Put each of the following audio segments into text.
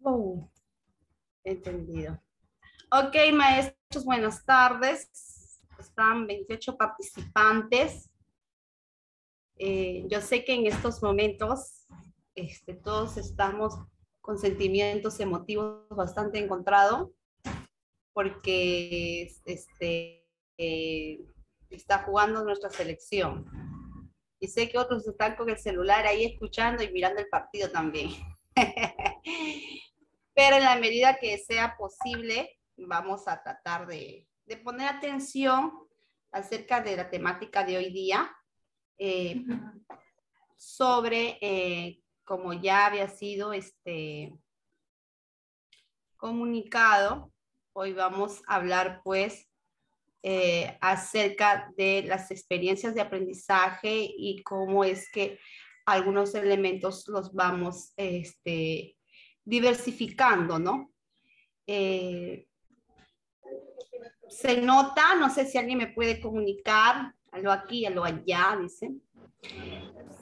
Oh, entendido. Ok, maestros, buenas tardes. Están 28 participantes. Yo sé que en estos momentos todos estamos con sentimientos emotivos bastante encontrados porque está jugando nuestra selección. Y sé que otros están con el celular ahí escuchando y mirando el partido también. Pero en la medida que sea posible, vamos a tratar de poner atención acerca de la temática de hoy día, sobre, como ya había sido comunicado, hoy vamos a hablar pues acerca de las experiencias de aprendizaje y cómo es que algunos elementos los vamos diversificando, ¿no? Se nota, no sé si alguien me puede comunicar, algo aquí, algo allá, dicen.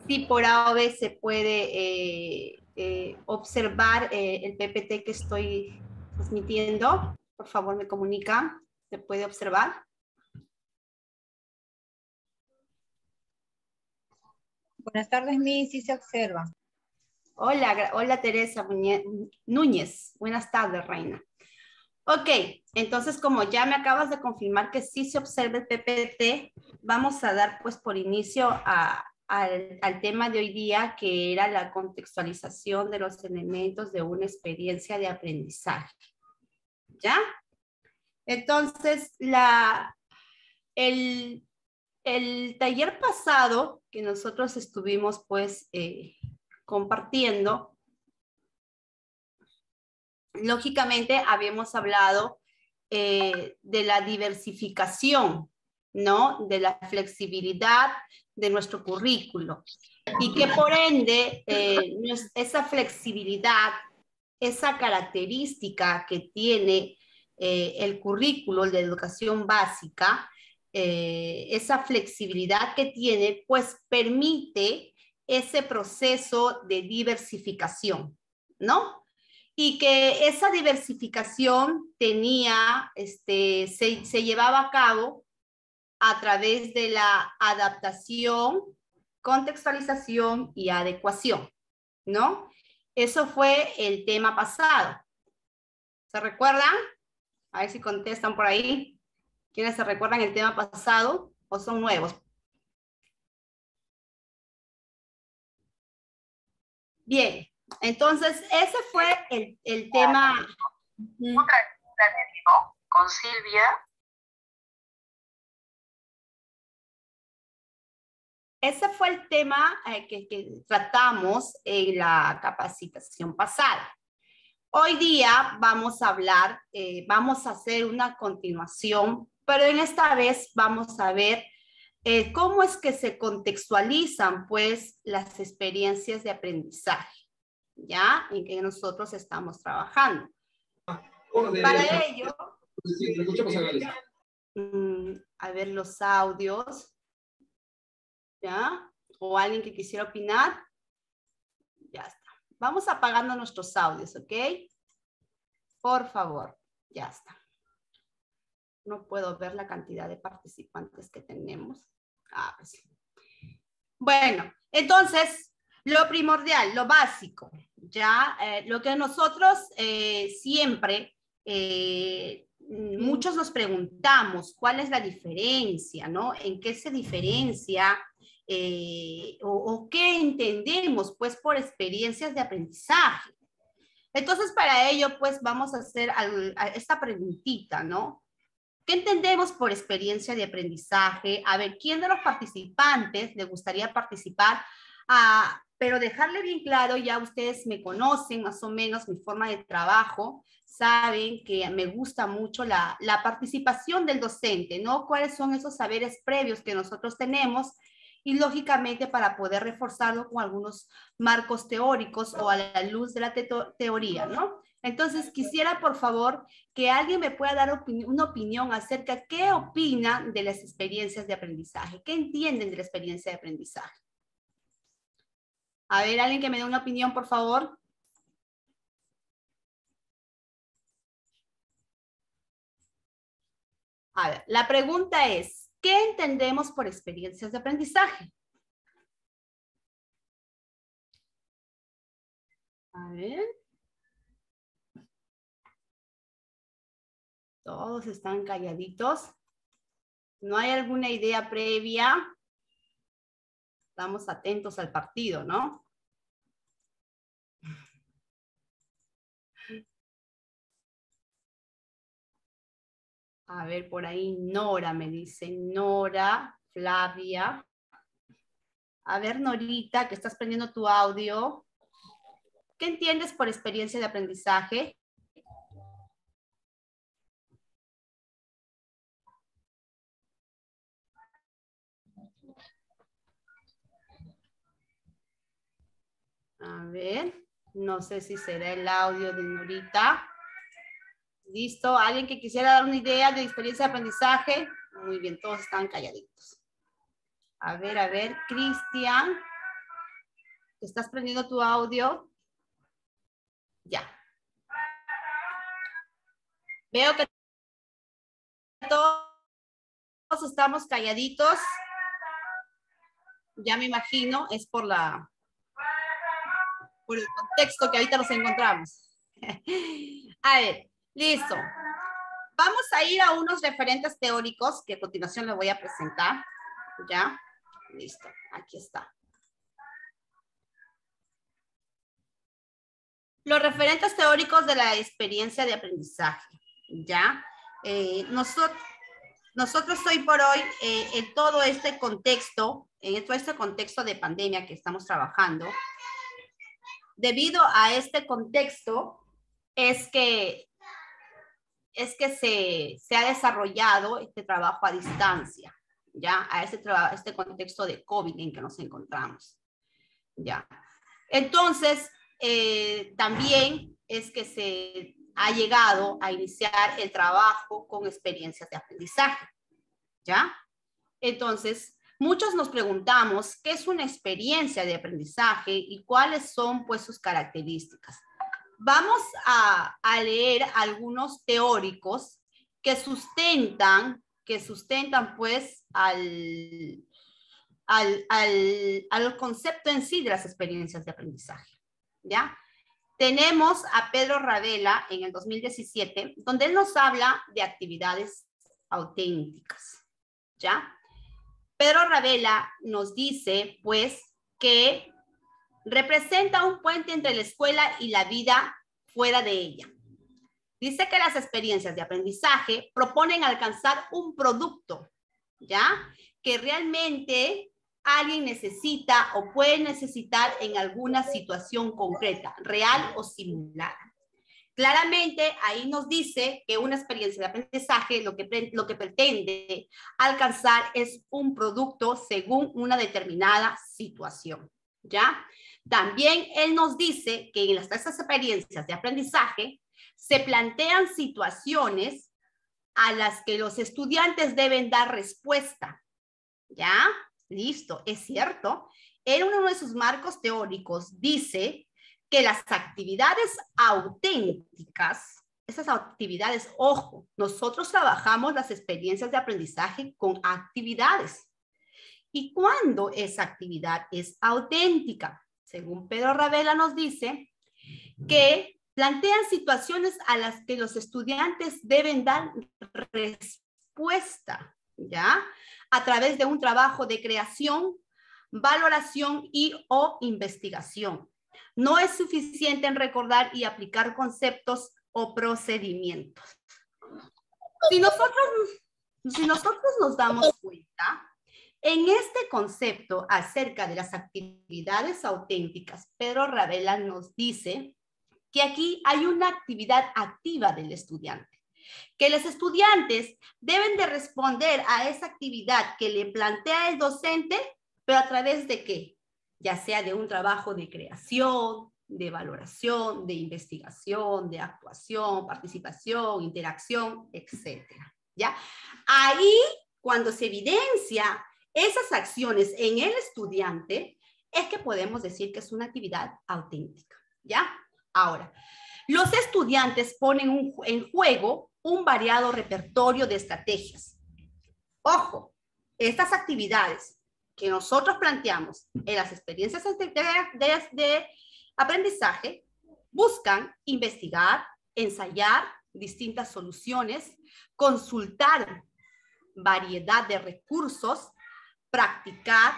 Si por A o B se puede observar el PPT que estoy transmitiendo, por favor me comunica, se puede observar. Buenas tardes, Miss, sí se observa. Hola, hola Teresa Núñez, buenas tardes, Reina. Ok, entonces como ya me acabas de confirmar que sí se observa el PPT, vamos a dar pues por inicio al tema de hoy día, que era la contextualización de los elementos de una experiencia de aprendizaje. ¿Ya? Entonces, el, el taller pasado que nosotros estuvimos pues compartiendo, lógicamente habíamos hablado de la diversificación, ¿no? De la flexibilidad de nuestro currículo. Y que por ende, esa flexibilidad, esa característica que tiene el currículo de educación básica, esa flexibilidad que tiene, pues permite ese proceso de diversificación, ¿no? Y que esa diversificación se llevaba a cabo a través de la adaptación, contextualización y adecuación, ¿no? Eso fue el tema pasado. ¿Se recuerdan? A ver si contestan por ahí. ¿Quiénes se recuerdan el tema pasado o son nuevos? Bien, entonces ese fue el tema. Otra con Silvia. Ese fue el tema que tratamos en la capacitación pasada. Hoy día vamos a hablar, vamos a hacer una continuación, pero en esta vez vamos a ver cómo es que se contextualizan pues las experiencias de aprendizaje, ¿ya? En que nosotros estamos trabajando. Para ello, a ver los audios. ¿Ya? O alguien que quisiera opinar. Ya está. Vamos apagando nuestros audios, ¿ok? Por favor, ya está. No puedo ver la cantidad de participantes que tenemos. Ah, pues sí. Bueno, entonces, lo primordial, lo básico, ¿ya? Lo que nosotros siempre, muchos nos preguntamos, ¿cuál es la diferencia, no? ¿En qué se diferencia? O qué entendemos, pues, por experiencias de aprendizaje. Entonces, para ello, pues, vamos a hacer esta preguntita, ¿no? ¿Qué entendemos por experiencia de aprendizaje? A ver, ¿quién de los participantes le gustaría participar? Pero dejarle bien claro, ya ustedes me conocen más o menos mi forma de trabajo, saben que me gusta mucho la participación del docente, ¿no? ¿Cuáles son esos saberes previos que nosotros tenemos? Y lógicamente para poder reforzarlo con algunos marcos teóricos o a la luz de la teoría, ¿no? Entonces, quisiera, por favor, que alguien me pueda dar una opinión acerca de qué opinan de las experiencias de aprendizaje, qué entienden de la experiencia de aprendizaje. A ver, alguien que me dé una opinión, por favor. A ver, la pregunta es, ¿qué entendemos por experiencias de aprendizaje? A ver. Todos están calladitos. ¿No hay alguna idea previa? Estamos atentos al partido, ¿no? A ver, por ahí Nora me dice. Nora, Flavia. A ver, Norita, que estás prendiendo tu audio. ¿Qué entiendes por experiencia de aprendizaje? A ver, no sé si será el audio de Norita. ¿Listo? ¿Alguien que quisiera dar una idea de experiencia de aprendizaje? Muy bien, todos están calladitos. A ver, Cristian. ¿Estás prendiendo tu audio? Ya. Veo que todos estamos calladitos. Ya me imagino, es por el contexto que ahorita nos encontramos. A ver, listo. Vamos a ir a unos referentes teóricos que a continuación les voy a presentar. ¿Ya? Listo, aquí está. Los referentes teóricos de la experiencia de aprendizaje. ¿Ya? Nosotros hoy por hoy, en todo este contexto de pandemia que estamos trabajando, debido a este contexto, es que se ha desarrollado este trabajo a distancia, ¿ya? A este contexto de COVID en que nos encontramos, ¿ya? Entonces, también es que se ha llegado a iniciar el trabajo con experiencias de aprendizaje, ¿ya? Entonces, muchos nos preguntamos qué es una experiencia de aprendizaje y cuáles son, pues, sus características. Vamos a leer algunos teóricos que sustentan pues, al concepto en sí de las experiencias de aprendizaje, ¿ya? Tenemos a Pedro Ravella en el 2017, donde él nos habla de actividades auténticas, ¿ya? Pedro Ravella nos dice, pues, que representa un puente entre la escuela y la vida fuera de ella. Dice que las experiencias de aprendizaje proponen alcanzar un producto, ¿ya? Que realmente alguien necesita o puede necesitar en alguna situación concreta, real o simulada. Claramente, ahí nos dice que una experiencia de aprendizaje lo que pretende alcanzar es un producto según una determinada situación, ¿ya? También él nos dice que en estas experiencias de aprendizaje se plantean situaciones a las que los estudiantes deben dar respuesta, ¿ya? Listo, es cierto. En uno de sus marcos teóricos dice que las actividades auténticas, esas actividades, ojo, nosotros trabajamos las experiencias de aprendizaje con actividades. ¿Y cuándo esa actividad es auténtica? Según Pedro Ravella nos dice que plantean situaciones a las que los estudiantes deben dar respuesta, ¿ya? A través de un trabajo de creación, valoración y o investigación. No es suficiente en recordar y aplicar conceptos o procedimientos. Si nosotros nos damos cuenta, en este concepto acerca de las actividades auténticas, Pedro Ravella nos dice que aquí hay una actividad activa del estudiante, que los estudiantes deben de responder a esa actividad que le plantea el docente, pero a través de ¿qué? Ya sea de un trabajo de creación, de valoración, de investigación, de actuación, participación, interacción, etcétera, ¿ya? Ahí, cuando se evidencia esas acciones en el estudiante, es que podemos decir que es una actividad auténtica, ¿ya? Ahora, los estudiantes ponen en juego un variado repertorio de estrategias. Ojo, estas actividades que nosotros planteamos en las experiencias de aprendizaje buscan investigar, ensayar distintas soluciones, consultar variedad de recursos, practicar,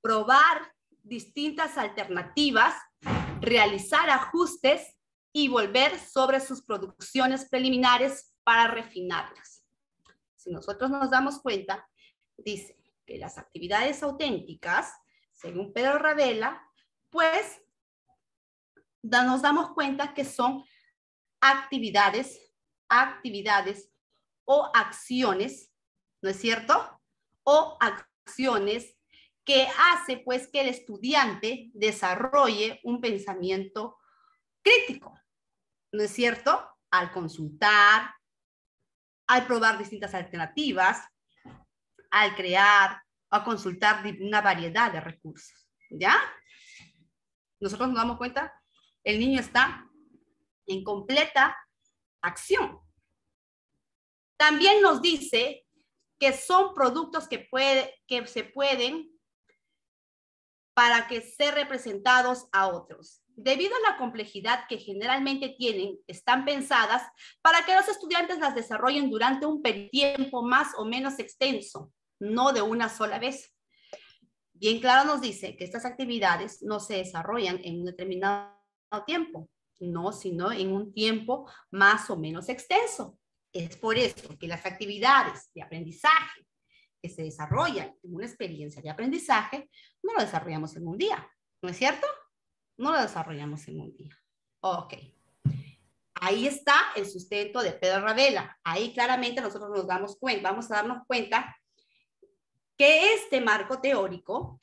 probar distintas alternativas, realizar ajustes y volver sobre sus producciones preliminares para refinarlas. Si nosotros nos damos cuenta, dice que las actividades auténticas, según Pedro Ravela, pues nos damos cuenta que son actividades o acciones, ¿no es cierto? O acciones que hace pues que el estudiante desarrolle un pensamiento crítico, ¿no es cierto? Al consultar, al probar distintas alternativas, al crear, a consultar una variedad de recursos, ¿ya? Nosotros nos damos cuenta, el niño está en completa acción. También nos dice que son productos que se pueden para que ser representados a otros. Debido a la complejidad que generalmente tienen, están pensadas para que los estudiantes las desarrollen durante un tiempo más o menos extenso, no de una sola vez. Bien claro nos dice que estas actividades no se desarrollan en un determinado tiempo, no, sino en un tiempo más o menos extenso. Es por eso que las actividades de aprendizaje que se desarrollan en una experiencia de aprendizaje no lo desarrollamos en un día, ¿no es cierto? No lo desarrollamos en un día. Ok. Ahí está el sustento de Pedro Ravela. Ahí claramente nosotros nos damos cuenta, vamos a darnos cuenta que este marco teórico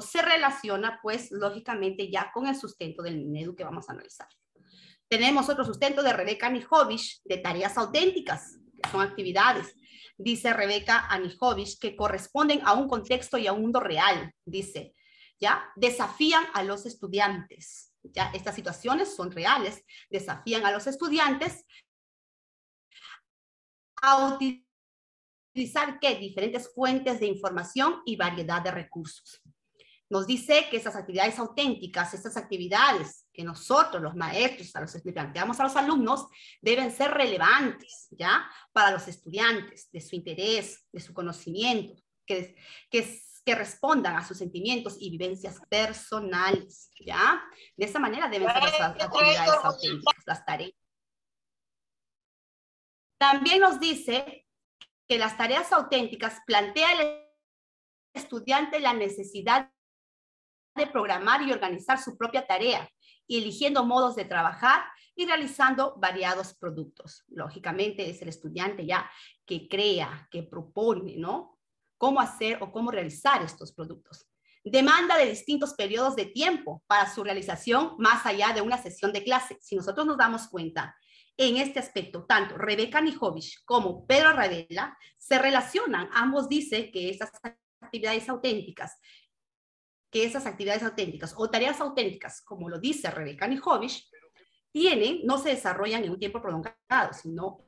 se relaciona pues lógicamente ya con el sustento del Minedu que vamos a analizar. Tenemos otro sustento de Rebeca Anijovic de tareas auténticas, que son actividades. Dice Rebeca Anijovic que corresponden a un contexto y a un mundo real. Dice, ¿ya? Desafían a los estudiantes. ¿Ya? Estas situaciones son reales. Desafían a los estudiantes a utilizar ¿qué? Diferentes fuentes de información y variedad de recursos. Nos dice que esas actividades auténticas, estas actividades que nosotros, los maestros, a los que planteamos a los alumnos, deben ser relevantes, ¿ya? Para los estudiantes, de su interés, de su conocimiento, que respondan a sus sentimientos y vivencias personales, ¿ya? De esa manera deben ser las actividades auténticas, las tareas. También nos dice que las tareas auténticas plantean al estudiante la necesidad de programar y organizar su propia tarea, y eligiendo modos de trabajar y realizando variados productos. Lógicamente es el estudiante ya que crea, que propone, ¿no? Cómo hacer o cómo realizar estos productos. Demanda de distintos periodos de tiempo para su realización más allá de una sesión de clase. Si nosotros nos damos cuenta, en este aspecto, tanto Rebeca Anijovic como Pedro Ravela se relacionan. Ambos dicen que esas actividades auténticas o tareas auténticas, como lo dice Rebeca Anijovic, no se desarrollan en un tiempo prolongado, sino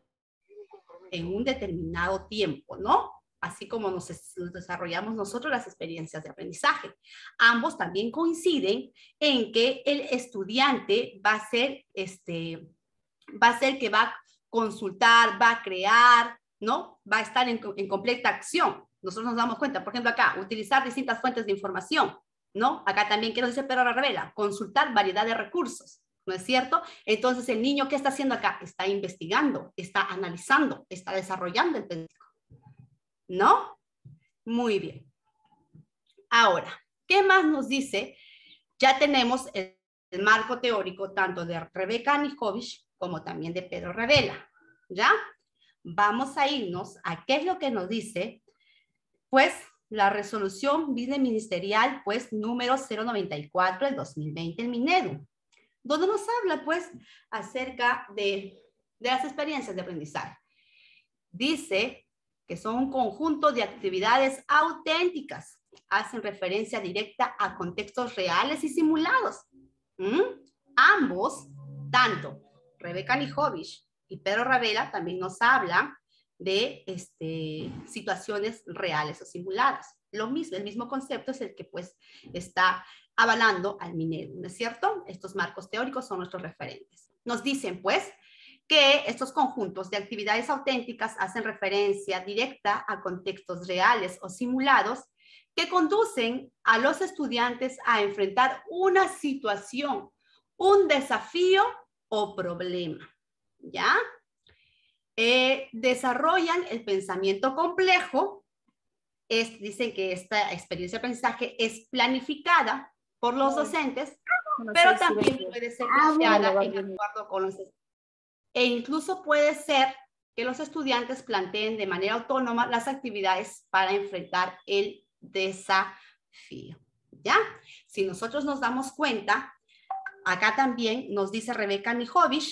en un determinado tiempo, ¿no? Así como nos desarrollamos nosotros las experiencias de aprendizaje. Ambos también coinciden en que el estudiante va a ser que va a consultar, va a crear, ¿no? Va a estar en completa acción. Nosotros nos damos cuenta, por ejemplo acá, utilizar distintas fuentes de información, ¿no? Acá también, ¿qué nos dice Pedro Ravela? Consultar variedad de recursos, ¿no es cierto? Entonces, el niño, ¿qué está haciendo acá? Está investigando, está analizando, está desarrollando el pensamiento, ¿no? Muy bien. Ahora, ¿qué más nos dice? Ya tenemos el marco teórico tanto de Rebeca Anijovic como también de Pedro Ravela, ¿ya? Vamos a irnos a qué es lo que nos dice, pues, la resolución ministerial, pues, número 094 del 2020 en Minedu, donde nos habla, pues, acerca de las experiencias de aprendizaje. Dice que son un conjunto de actividades auténticas, hacen referencia directa a contextos reales y simulados. Ambos, tanto Rebeca Anijovic Y Pedro Ravela también nos habla de situaciones reales o simuladas. Lo mismo, el mismo concepto es el que pues está avalando al Minedu, ¿no es cierto? Estos marcos teóricos son nuestros referentes. Nos dicen pues que estos conjuntos de actividades auténticas hacen referencia directa a contextos reales o simulados que conducen a los estudiantes a enfrentar una situación, un desafío o problema, ¿ya? Desarrollan el pensamiento complejo. Dicen que esta experiencia de aprendizaje es planificada por los docentes, pero también puede ser creada en acuerdo con los estudiantes. E incluso puede ser que los estudiantes planteen de manera autónoma las actividades para enfrentar el desafío, ¿ya? Si nosotros nos damos cuenta, acá también nos dice Rebeca Nijovic,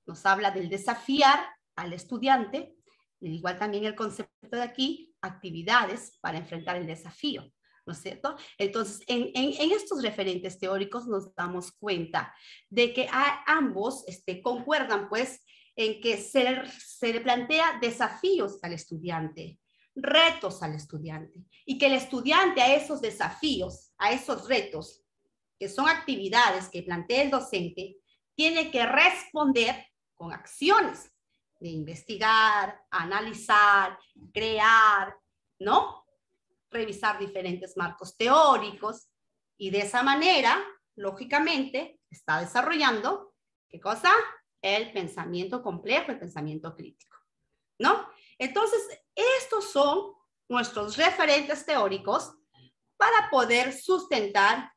nos habla del desafiar al estudiante, igual también el concepto de aquí, actividades para enfrentar el desafío, ¿no es cierto? Entonces, en estos referentes teóricos nos damos cuenta de que ambos concuerdan, pues, en que se le plantea desafíos al estudiante, retos al estudiante, y que el estudiante a esos desafíos, a esos retos, que son actividades que plantea el docente, tiene que responder con acciones de investigar, analizar, crear, ¿no? Revisar diferentes marcos teóricos, y de esa manera, lógicamente, está desarrollando, ¿qué cosa? El pensamiento complejo, el pensamiento crítico, ¿no? Entonces, estos son nuestros referentes teóricos para poder sustentar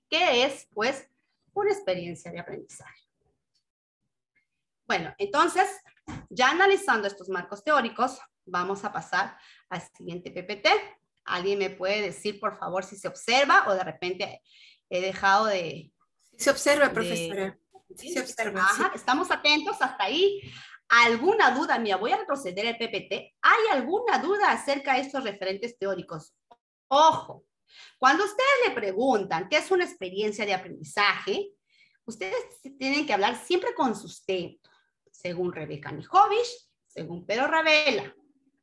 qué es, pues, una experiencia de aprendizaje. Bueno, entonces, ya analizando estos marcos teóricos, vamos a pasar al siguiente PPT. ¿Alguien me puede decir, por favor, si se observa o de repente he dejado de... Se observa, profesora. Sí, se observa. Ajá, sí. Estamos atentos hasta ahí. ¿Alguna duda mía? Voy a retroceder el PPT. ¿Hay alguna duda acerca de estos referentes teóricos? Ojo, cuando ustedes le preguntan qué es una experiencia de aprendizaje, ustedes tienen que hablar siempre con sustento, según Rebeca Nijovic, según Pedro Ravela,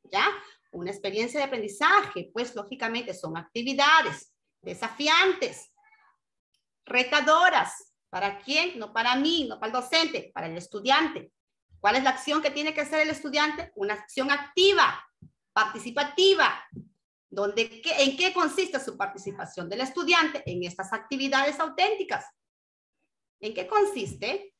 ¿ya? Una experiencia de aprendizaje, pues lógicamente son actividades desafiantes, retadoras. ¿Para quién? No para mí, no para el docente, para el estudiante. ¿Cuál es la acción que tiene que hacer el estudiante? Una acción activa, participativa. ¿En qué consiste su participación del estudiante en estas actividades auténticas? ¿En qué consiste?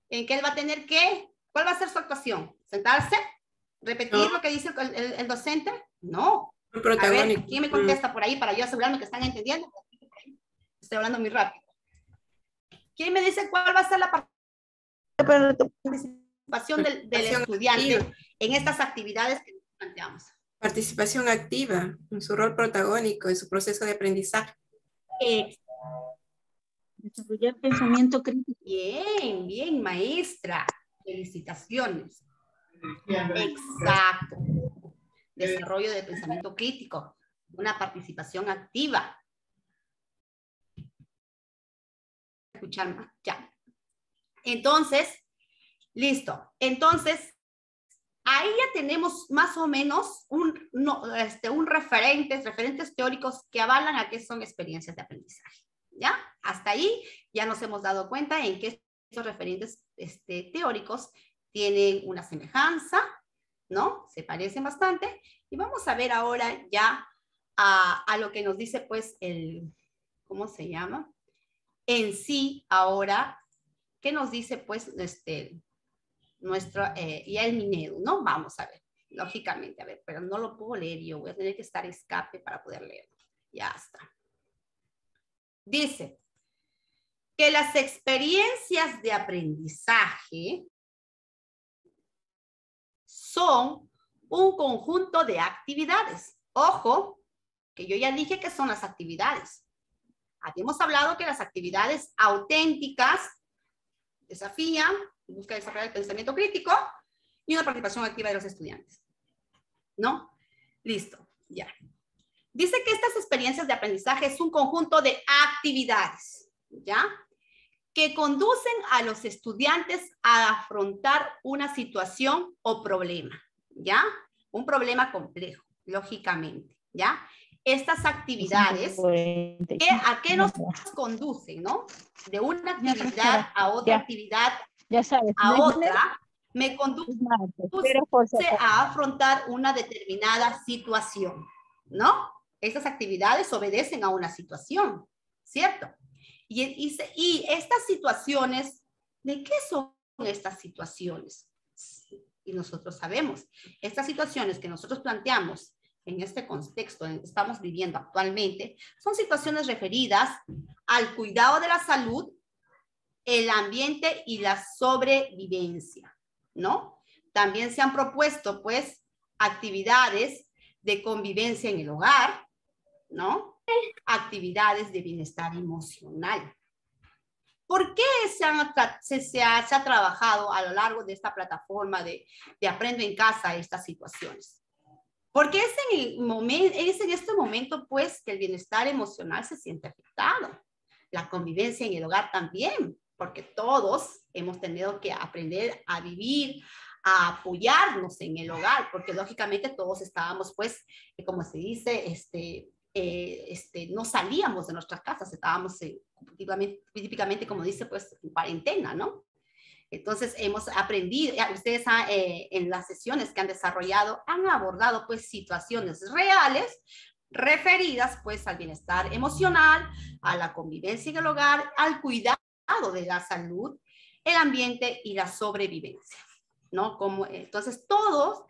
¿En qué él va a tener que? ¿Cuál va a ser su actuación? ¿Sentarse? ¿Repetir lo que dice el docente? No. A ver, ¿quién me contesta por ahí para yo asegurarme que están entendiendo? Estoy hablando muy rápido. ¿Quién me dice cuál va a ser la participación del estudiante activa en estas actividades que planteamos? Participación activa en su rol protagónico, en su proceso de aprendizaje. Desarrollar pensamiento crítico. Bien, bien, maestra. Felicitaciones. Exacto. Desarrollo de pensamiento crítico. Una participación activa. Escuchar más. Ya. Entonces, listo. Entonces, ahí ya tenemos más o menos referentes teóricos que avalan a qué son experiencias de aprendizaje. ¿Ya? Hasta ahí ya nos hemos dado cuenta en que estos referentes teóricos tienen una semejanza, ¿no? Se parecen bastante. Y vamos a ver ahora ya a lo que nos dice, pues, ¿cómo se llama? En sí, ahora, ¿qué nos dice, pues, y el Minedu, ¿no? Vamos a ver, lógicamente, a ver, pero no lo puedo leer yo, voy a tener que estar escape para poder leerlo. Ya está. Dice que las experiencias de aprendizaje son un conjunto de actividades. Ojo, que yo ya dije que son las actividades. Habíamos hablado que las actividades auténticas desafían, busca desarrollar el pensamiento crítico y una participación activa de los estudiantes. ¿No? Listo, ya. Dice que estas experiencias de aprendizaje es un conjunto de actividades, ¿ya? que conducen a los estudiantes a afrontar una situación o problema, ¿ya? Un problema complejo, lógicamente, ¿ya? Estas actividades, ¿a qué nos conducen, no? De una actividad a otra actividad, ya sabes, a otra, me conduce a afrontar una determinada situación, ¿no? Estas actividades obedecen a una situación, ¿cierto? Y estas situaciones, ¿de qué son estas situaciones? Y nosotros sabemos, estas situaciones que nosotros planteamos en este contexto en el que estamos viviendo actualmente, son situaciones referidas al cuidado de la salud, el ambiente y la sobrevivencia, ¿no? También se han propuesto, pues, actividades de convivencia en el hogar, ¿no? Actividades de bienestar emocional. ¿Por qué se ha trabajado a lo largo de esta plataforma de Aprendo en Casa estas situaciones? Porque es en este momento, pues, que el bienestar emocional se siente afectado. La convivencia en el hogar también, porque todos hemos tenido que aprender a vivir, a apoyarnos en el hogar, porque lógicamente todos estábamos, pues, como se dice, no salíamos de nuestras casas, estábamos típicamente, como dice, pues, en cuarentena, ¿no? Entonces hemos aprendido, ustedes en las sesiones que han desarrollado han abordado pues situaciones reales referidas pues al bienestar emocional, a la convivencia en el hogar, al cuidado de la salud, el ambiente y la sobrevivencia, ¿no? Entonces todas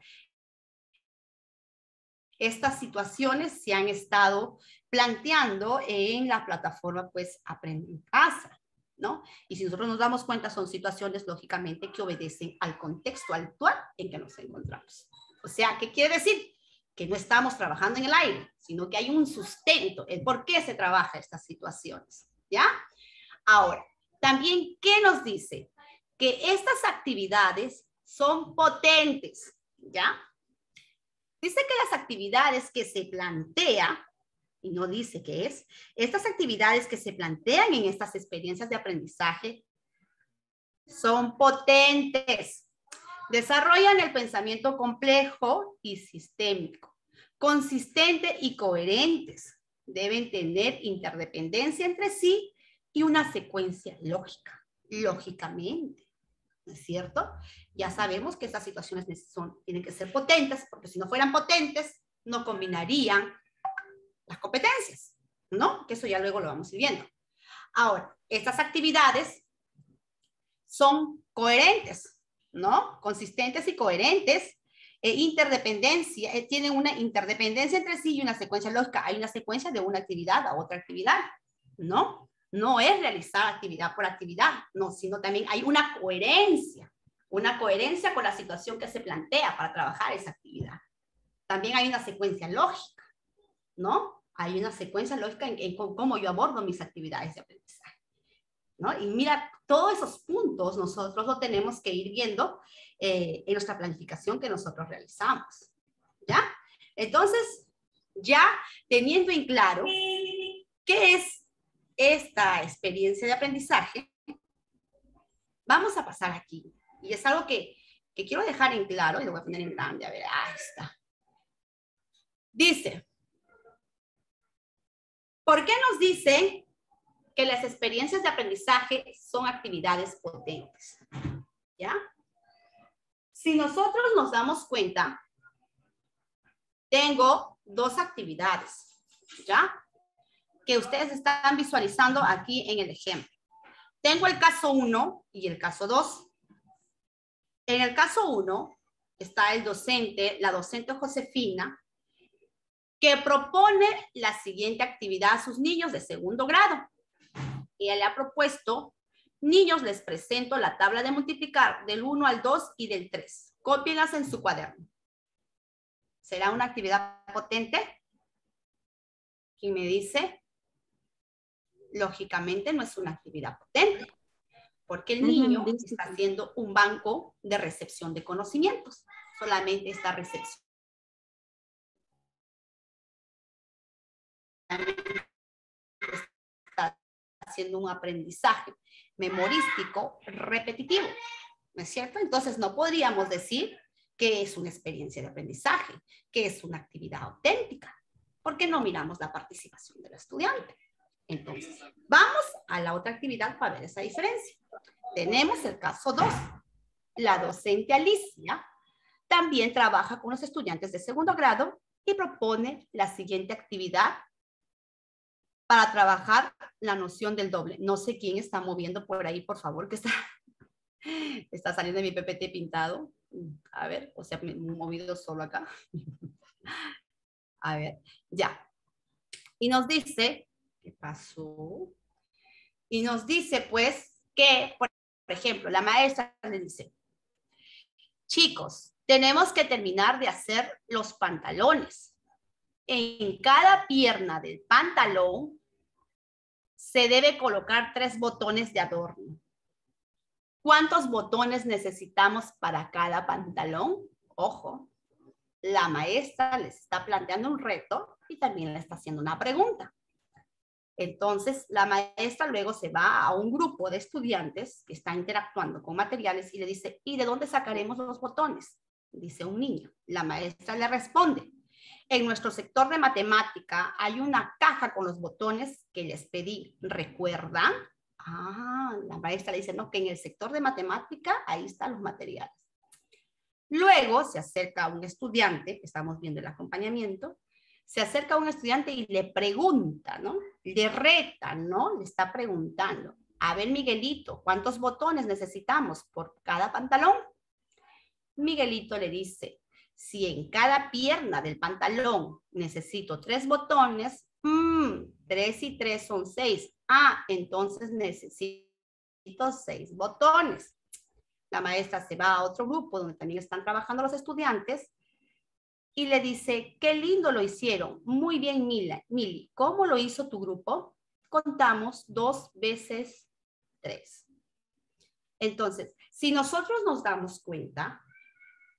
estas situaciones se han estado planteando en la plataforma pues Aprende en Casa, ¿no? Y si nosotros nos damos cuenta, son situaciones, lógicamente, que obedecen al contexto actual en que nos encontramos. O sea, ¿qué quiere decir? Que no estamos trabajando en el aire, sino que hay un sustento, el por qué se trabaja estas situaciones, ¿ya? Ahora, también, ¿qué nos dice? Que estas actividades son potentes, ¿ya? Dice que las actividades que se plantea, y no dice qué es, estas actividades que se plantean en estas experiencias de aprendizaje son potentes, desarrollan el pensamiento complejo y sistémico, consistente y coherentes, deben tener interdependencia entre sí y una secuencia lógica, lógicamente, ¿no es cierto? Ya sabemos que estas situaciones tienen que ser potentes, porque si no fueran potentes, no combinarían las competencias, ¿no? Que eso ya luego lo vamos a ir viendo. Ahora, estas actividades son coherentes, ¿no? Consistentes y coherentes, tienen una interdependencia entre sí y una secuencia lógica. Hay una secuencia de una actividad a otra actividad, ¿no? No es realizar actividad por actividad, no, sino también hay una coherencia con la situación que se plantea para trabajar esa actividad. También hay una secuencia lógica, ¿no? Hay una secuencia lógica en cómo yo abordo mis actividades de aprendizaje, ¿no? Y mira, todos esos puntos nosotros lo tenemos que ir viendo en nuestra planificación que nosotros realizamos, ¿ya? Entonces, ya teniendo en claro qué es esta experiencia de aprendizaje, vamos a pasar aquí. Y es algo que quiero dejar en claro, y lo voy a poner en grande, a ver, ahí está. Dice, ¿por qué nos dicen que las experiencias de aprendizaje son actividades potentes? ¿Ya? Si nosotros nos damos cuenta, tengo dos actividades, ¿ya? Que ustedes están visualizando aquí en el ejemplo. Tengo el caso 1 y el caso 2. En el caso 1 está la docente Josefina, que propone la siguiente actividad a sus niños de segundo grado. Ella le ha propuesto, niños, les presento la tabla de multiplicar del 1 al 2 y del 3. Cópienlas en su cuaderno. ¿Será una actividad potente? ¿Quién me dice? Lógicamente no es una actividad potente, porque el niño está haciendo un banco de recepción de conocimientos. Solamente esta recepción. Está haciendo un aprendizaje memorístico repetitivo, ¿no es cierto? Entonces no podríamos decir que es una experiencia de aprendizaje, que es una actividad auténtica, porque no miramos la participación del estudiante. Entonces, vamos a la otra actividad para ver esa diferencia. Tenemos el caso 2. La docente Alicia también trabaja con los estudiantes de segundo grado y propone la siguiente actividad para trabajar la noción del doble. No sé quién está moviendo por ahí, por favor, que está saliendo de mi PPT pintado. A ver, o sea, me he movido solo acá. A ver, ya. Y nos dice, ¿qué pasó? Y nos dice, pues, que, por ejemplo, la maestra le dice, chicos, tenemos que terminar de hacer los pantalones. En cada pierna del pantalón se debe colocar 3 botones de adorno. ¿Cuántos botones necesitamos para cada pantalón? Ojo, la maestra les está planteando un reto y también le está haciendo una pregunta. Entonces, la maestra luego se va a un grupo de estudiantes que está interactuando con materiales y le dice, ¿y de dónde sacaremos los botones? Dice un niño. La maestra le responde, en nuestro sector de matemática hay una caja con los botones que les pedí. ¿Recuerdan? Ah, la maestra le dice, no, que en el sector de matemática ahí están los materiales. Luego se acerca a un estudiante, que estamos viendo el acompañamiento, se acerca a un estudiante y le pregunta, ¿no? Le reta, ¿no? Le está preguntando, a ver, Miguelito, ¿cuántos botones necesitamos por cada pantalón? Miguelito le dice, si en cada pierna del pantalón necesito 3 botones, 3 y 3 son 6. Ah, entonces necesito 6 botones. La maestra se va a otro grupo donde también están trabajando los estudiantes y le dice, qué lindo lo hicieron. Muy bien, Mili. ¿Cómo lo hizo tu grupo? Contamos 2 veces 3. Entonces, si nosotros nos damos cuenta,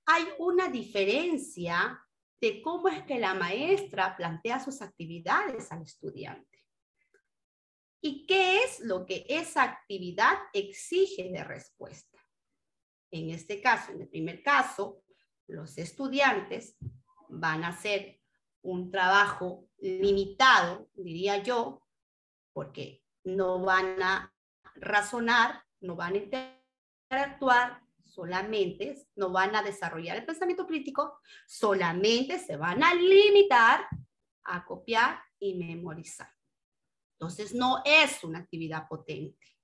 hay una diferencia de cómo es que la maestra plantea sus actividades al estudiante. ¿Y qué es lo que esa actividad exige de respuesta? En este caso, en el primer caso, los estudiantes van a hacer un trabajo limitado, diría yo, porque no van a razonar, no van a interactuar, solamente no van a desarrollar el pensamiento crítico, solamente se van a limitar a copiar y memorizar. Entonces no es una actividad potente.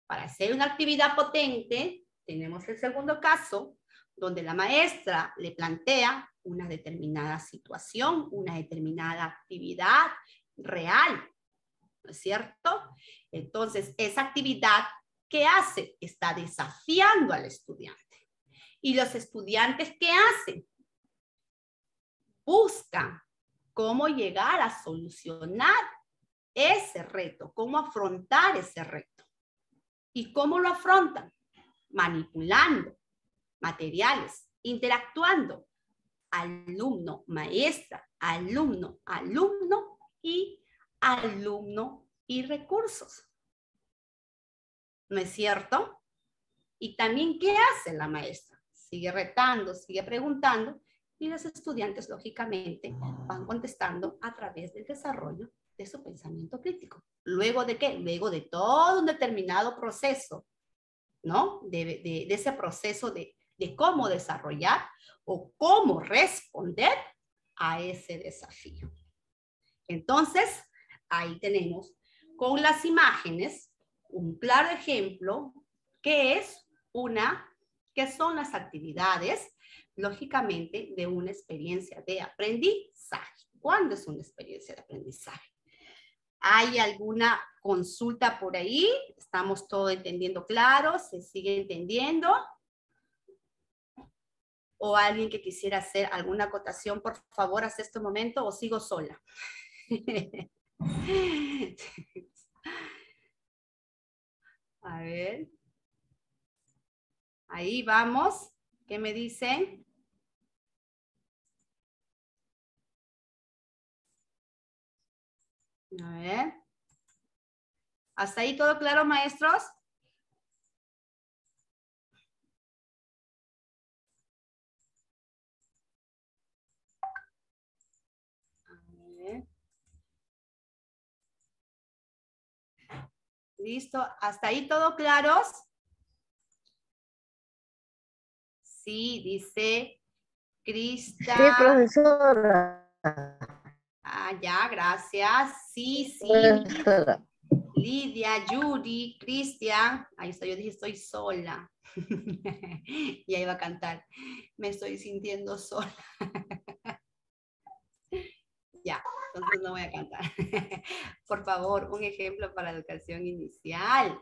Para hacer una actividad potente, tenemos el segundo caso, donde la maestra le plantea una determinada situación, una determinada actividad real, ¿no es cierto? Entonces, esa actividad, ¿qué hace? Está desafiando al estudiante. ¿Y los estudiantes qué hacen? Buscan cómo llegar a solucionar ese reto, cómo afrontar ese reto. ¿Y cómo lo afrontan? Manipulando materiales, interactuando. Alumno, maestra, alumno, alumno y alumno y recursos. ¿No es cierto? Y también, ¿qué hace la maestra? Sigue retando, sigue preguntando y los estudiantes, lógicamente, van contestando a través del desarrollo de su pensamiento crítico. ¿Luego de qué? Luego de todo un determinado proceso, ¿no? De ese proceso de cómo desarrollar o cómo responder a ese desafío. Entonces, ahí tenemos con las imágenes un claro ejemplo que son las actividades, lógicamente, de una experiencia de aprendizaje. ¿Cuándo es una experiencia de aprendizaje? ¿Hay alguna consulta por ahí? ¿Estamos todos entendiendo claro? ¿Se sigue entendiendo? ¿O alguien que quisiera hacer alguna acotación, por favor, hasta este momento, o sigo sola? A ver. Ahí vamos. ¿Qué me dicen? A ver. ¿Hasta ahí todo claro, maestros? A ver. ¿Listo? ¿Hasta ahí todo claros? Sí, dice Crista. Sí, profesora. Ah, ya, gracias. Sí, Profesora. Lidia, Yuri, Cristian. Ahí estoy, yo dije, estoy sola. Y ahí va a cantar. Me estoy sintiendo sola. Ya, entonces no voy a cantar. Por favor, un ejemplo para educación inicial.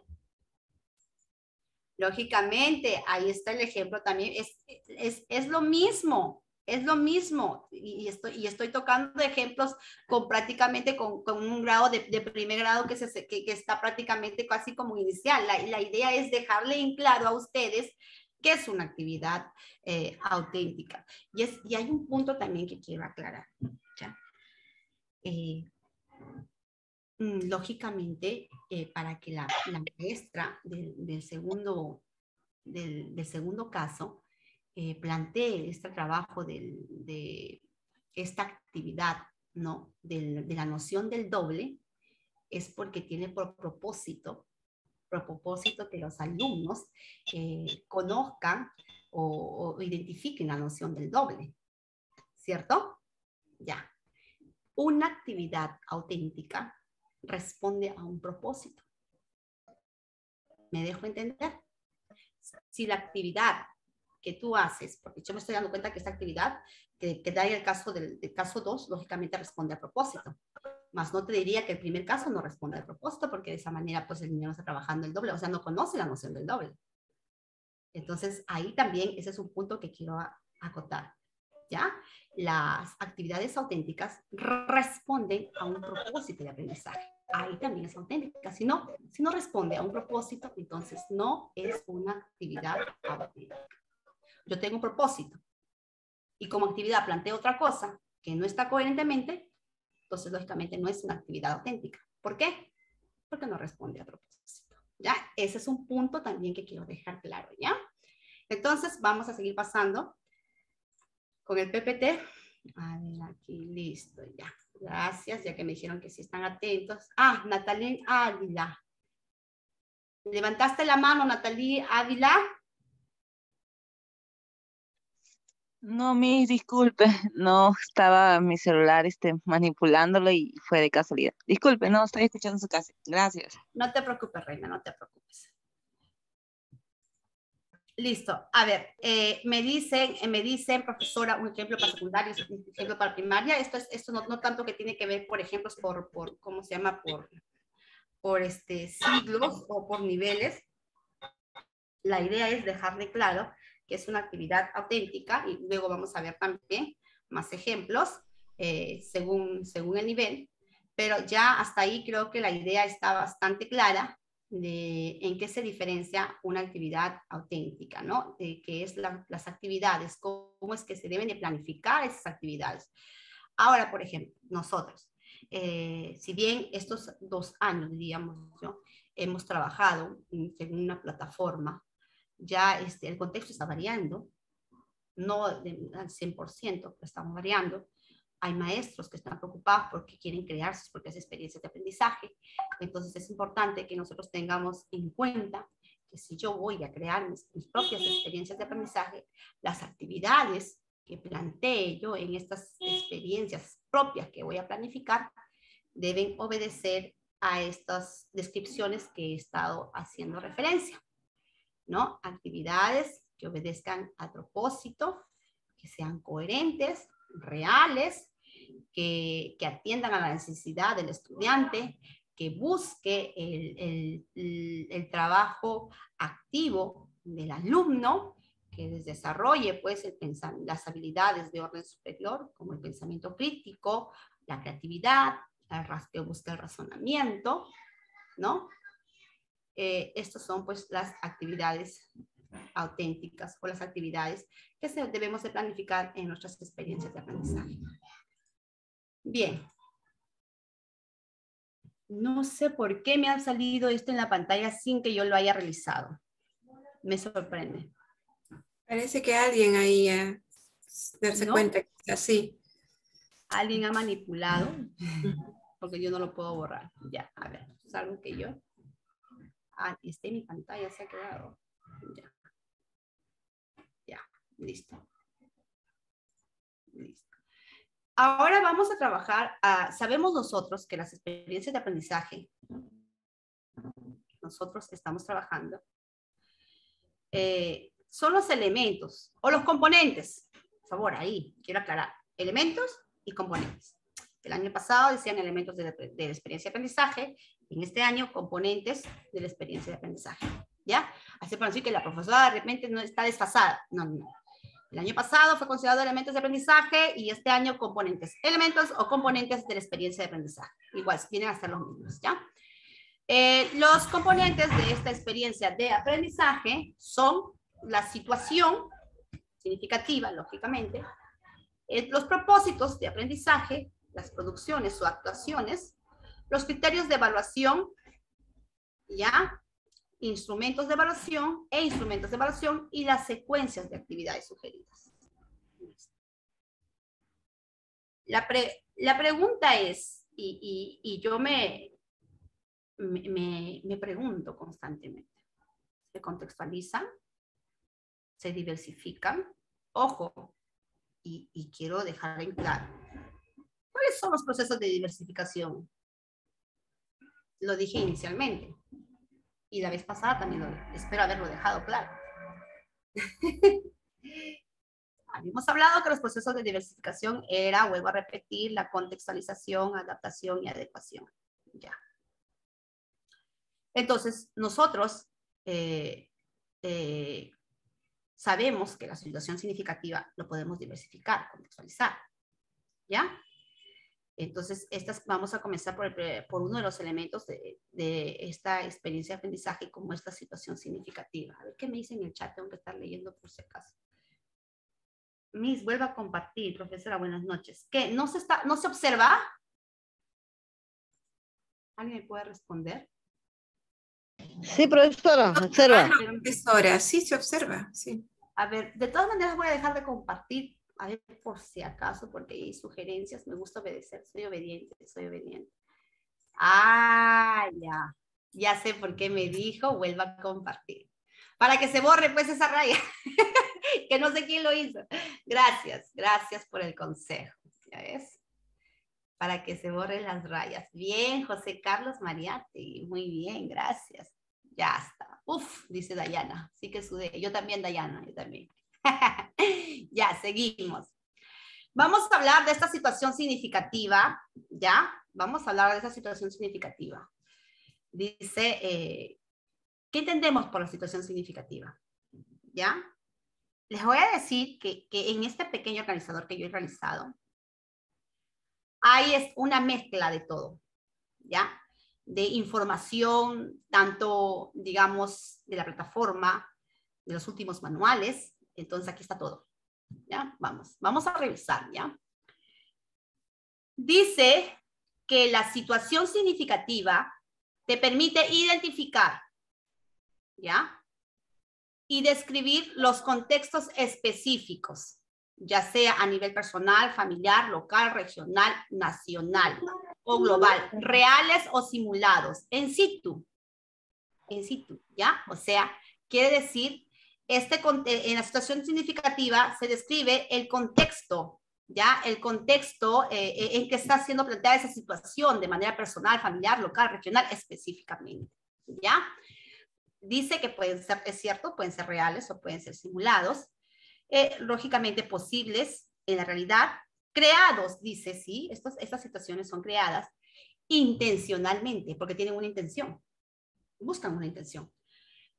Lógicamente, ahí está el ejemplo también. Es lo mismo, es lo mismo. Y estoy tocando ejemplos con prácticamente con un grado de primer grado que está prácticamente casi como inicial. La idea es dejarle en claro a ustedes que es una actividad auténtica. Y hay un punto también que quiero aclarar. ¿Ya? Lógicamente, para que la maestra del segundo caso plantee este trabajo de esta actividad, ¿no? De la noción del doble, es porque tiene por propósito que los alumnos conozcan o identifiquen la noción del doble, ¿cierto? Ya. Una actividad auténtica responde a un propósito. ¿Me dejo entender? Si la actividad que tú haces, porque yo me estoy dando cuenta que esta actividad, que da el caso del caso 2, lógicamente responde al propósito. Más no te diría que el primer caso no responde al propósito, porque de esa manera pues el niño no está trabajando el doble, o sea, no conoce la noción del doble. Entonces, ahí también ese es un punto que quiero acotar. ¿Ya? Las actividades auténticas responden a un propósito de aprendizaje. Ahí también es auténtica. Si no responde a un propósito, entonces no es una actividad auténtica. Yo tengo un propósito y como actividad planteo otra cosa que no está coherentemente, entonces lógicamente no es una actividad auténtica. ¿Por qué? Porque no responde a propósito. ¿Ya? Ese es un punto también que quiero dejar claro, ¿ya? Entonces vamos a seguir pasando con el PPT. A ver, aquí, listo, ya. Gracias, ya que me dijeron que sí están atentos. Ah, Natalie Ávila. ¿Levantaste la mano, Natalie Ávila? No, disculpe, no estaba mi celular manipulándolo y fue de casualidad. Disculpe, no, estoy escuchando su casa. Gracias. No te preocupes, Reina, no te preocupes. Listo. A ver, me dicen, profesora, un ejemplo para secundaria, un ejemplo para primaria. Esto no tanto que tiene que ver, por ejemplos, por ¿cómo se llama? Por siglos o por niveles. La idea es dejarle claro que es una actividad auténtica y luego vamos a ver también más ejemplos según el nivel, pero ya hasta ahí creo que la idea está bastante clara de en qué se diferencia una actividad auténtica, ¿no? De qué es las actividades, cómo es que se deben de planificar esas actividades. Ahora, por ejemplo, nosotros, si bien estos 2 años, digamos, ¿no? Hemos trabajado en una plataforma, ya el contexto está variando, no al 100%, pero estamos variando. Hay maestros que están preocupados porque quieren crear sus propias experiencias de aprendizaje. Entonces es importante que nosotros tengamos en cuenta que si yo voy a crear mis propias experiencias de aprendizaje, las actividades que plantee yo en estas experiencias propias que voy a planificar deben obedecer a estas descripciones que he estado haciendo referencia, ¿no? Actividades que obedezcan a propósito, que sean coherentes, reales, que atiendan a la necesidad del estudiante, que busque el trabajo activo del alumno, que les desarrolle pues las habilidades de orden superior, como el pensamiento crítico, la creatividad, que busque el razonamiento, ¿no? Estas son pues las actividades auténticas o las actividades que debemos de planificar en nuestras experiencias de aprendizaje. Bien. No sé por qué me ha salido esto en la pantalla sin que yo lo haya realizado. Me sorprende. Parece que alguien ahí darse ¿No? cuenta que es así. Alguien ha manipulado, porque yo no lo puedo borrar. Ya, a ver, es algo que yo... Ah, está en mi pantalla, se ha quedado. Ya. Ya, listo. Listo. Ahora vamos a trabajar, sabemos nosotros que las experiencias de aprendizaje, nosotros estamos trabajando, son los elementos o los componentes. Por favor, ahí, quiero aclarar. Elementos y componentes. El año pasado decían elementos de la experiencia de aprendizaje, en este año componentes de la experiencia de aprendizaje. ¿Ya? Así para decir que la profesora de repente no está desfasada. No, no. El año pasado fue considerado elementos de aprendizaje y este año componentes. Elementos o componentes de la experiencia de aprendizaje. Igual, vienen a ser los mismos, ¿ya? Los componentes de esta experiencia de aprendizaje son la situación significativa, lógicamente, los propósitos de aprendizaje, las producciones o actuaciones, los criterios de evaluación, ¿ya? Instrumentos de evaluación e instrumentos de evaluación y las secuencias de actividades sugeridas. La pregunta es, y yo me pregunto constantemente, ¿se contextualizan? ¿Se diversifican? Ojo, y quiero dejar en claro, ¿cuáles son los procesos de diversificación? Lo dije inicialmente. Y la vez pasada también espero haberlo dejado claro. Habíamos hablado que los procesos de diversificación era, vuelvo a repetir, la contextualización, adaptación y adecuación. Ya. Entonces, nosotros sabemos que la situación significativa lo podemos diversificar, contextualizar. ¿Ya? Entonces, vamos a comenzar por uno de los elementos de esta experiencia de aprendizaje como esta situación significativa. A ver qué me dice en el chat, tengo que estar leyendo por si acaso. Miss, vuelva a compartir, profesora, buenas noches. ¿Qué? ¿No se observa? ¿Alguien me puede responder? Sí, profesora, observa. Profesora, sí se observa, sí. A ver, de todas maneras voy a dejar de compartir. A ver, por si acaso, porque hay sugerencias, me gusta obedecer, soy obediente, soy obediente. Ah, ya. Ya sé por qué me dijo, vuelva a compartir. Para que se borre pues esa raya, que no sé quién lo hizo. Gracias, gracias por el consejo. ¿Ya ves? Para que se borren las rayas. Bien, José Carlos Mariatti, muy bien, gracias. Ya está. Uf, dice Dayana, sí que sudé. Yo también, Dayana, yo también. Ya, seguimos. Vamos a hablar de esta situación significativa, ¿ya? Vamos a hablar de esta situación significativa. Dice, ¿qué entendemos por la situación significativa? ¿Ya? Les voy a decir que en este pequeño organizador que yo he realizado, hay una mezcla de todo, ¿ya? De información, tanto, digamos, de la plataforma, de los últimos manuales. Entonces, aquí está todo. ¿Ya? Vamos a revisar, ¿ya? Dice que la situación significativa te permite identificar, ¿ya? Y describir los contextos específicos, ya sea a nivel personal, familiar, local, regional, nacional o global, reales o simulados, en situ, ¿ya? O sea, quiere decir, en la situación significativa se describe el contexto, ¿ya? El contexto en que está siendo planteada esa situación de manera personal, familiar, local, regional, específicamente, ¿ya? Dice que pueden ser, es cierto, pueden ser reales o pueden ser simulados, lógicamente posibles en la realidad, creados, dice, sí, estas situaciones son creadas intencionalmente, porque tienen una intención, buscan una intención.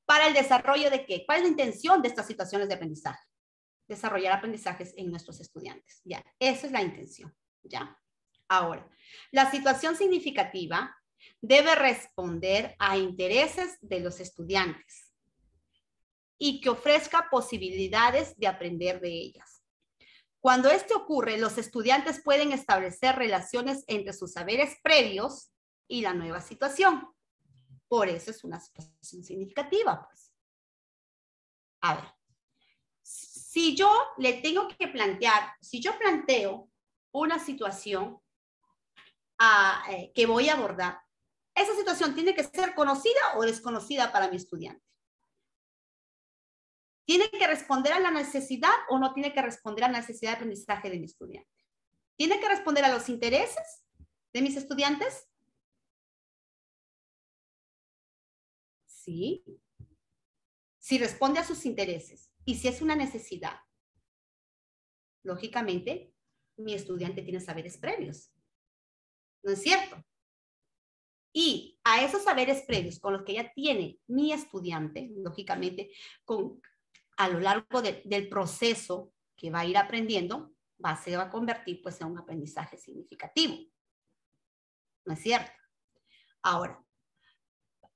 ¿Para el desarrollo de qué? ¿Cuál es la intención de estas situaciones de aprendizaje? Desarrollar aprendizajes en nuestros estudiantes, ya, esa es la intención, ya. Ahora, la situación significativa debe responder a intereses de los estudiantes y que ofrezca posibilidades de aprender de ellas. Cuando esto ocurre, los estudiantes pueden establecer relaciones entre sus saberes previos y la nueva situación. Por eso es una situación significativa, pues. A ver, si yo le tengo que plantear, si yo planteo una situación que voy a abordar, esa situación tiene que ser conocida o desconocida para mi estudiante. ¿Tiene que responder a la necesidad o no tiene que responder a la necesidad de aprendizaje de mi estudiante? ¿Tiene que responder a los intereses de mis estudiantes? Sí. Si responde a sus intereses y si es una necesidad, lógicamente, mi estudiante tiene saberes previos. ¿No es cierto? Y a esos saberes previos con los que ya tiene mi estudiante, lógicamente, a lo largo del proceso que va a ir aprendiendo, se va a convertir pues en un aprendizaje significativo. ¿No es cierto? Ahora,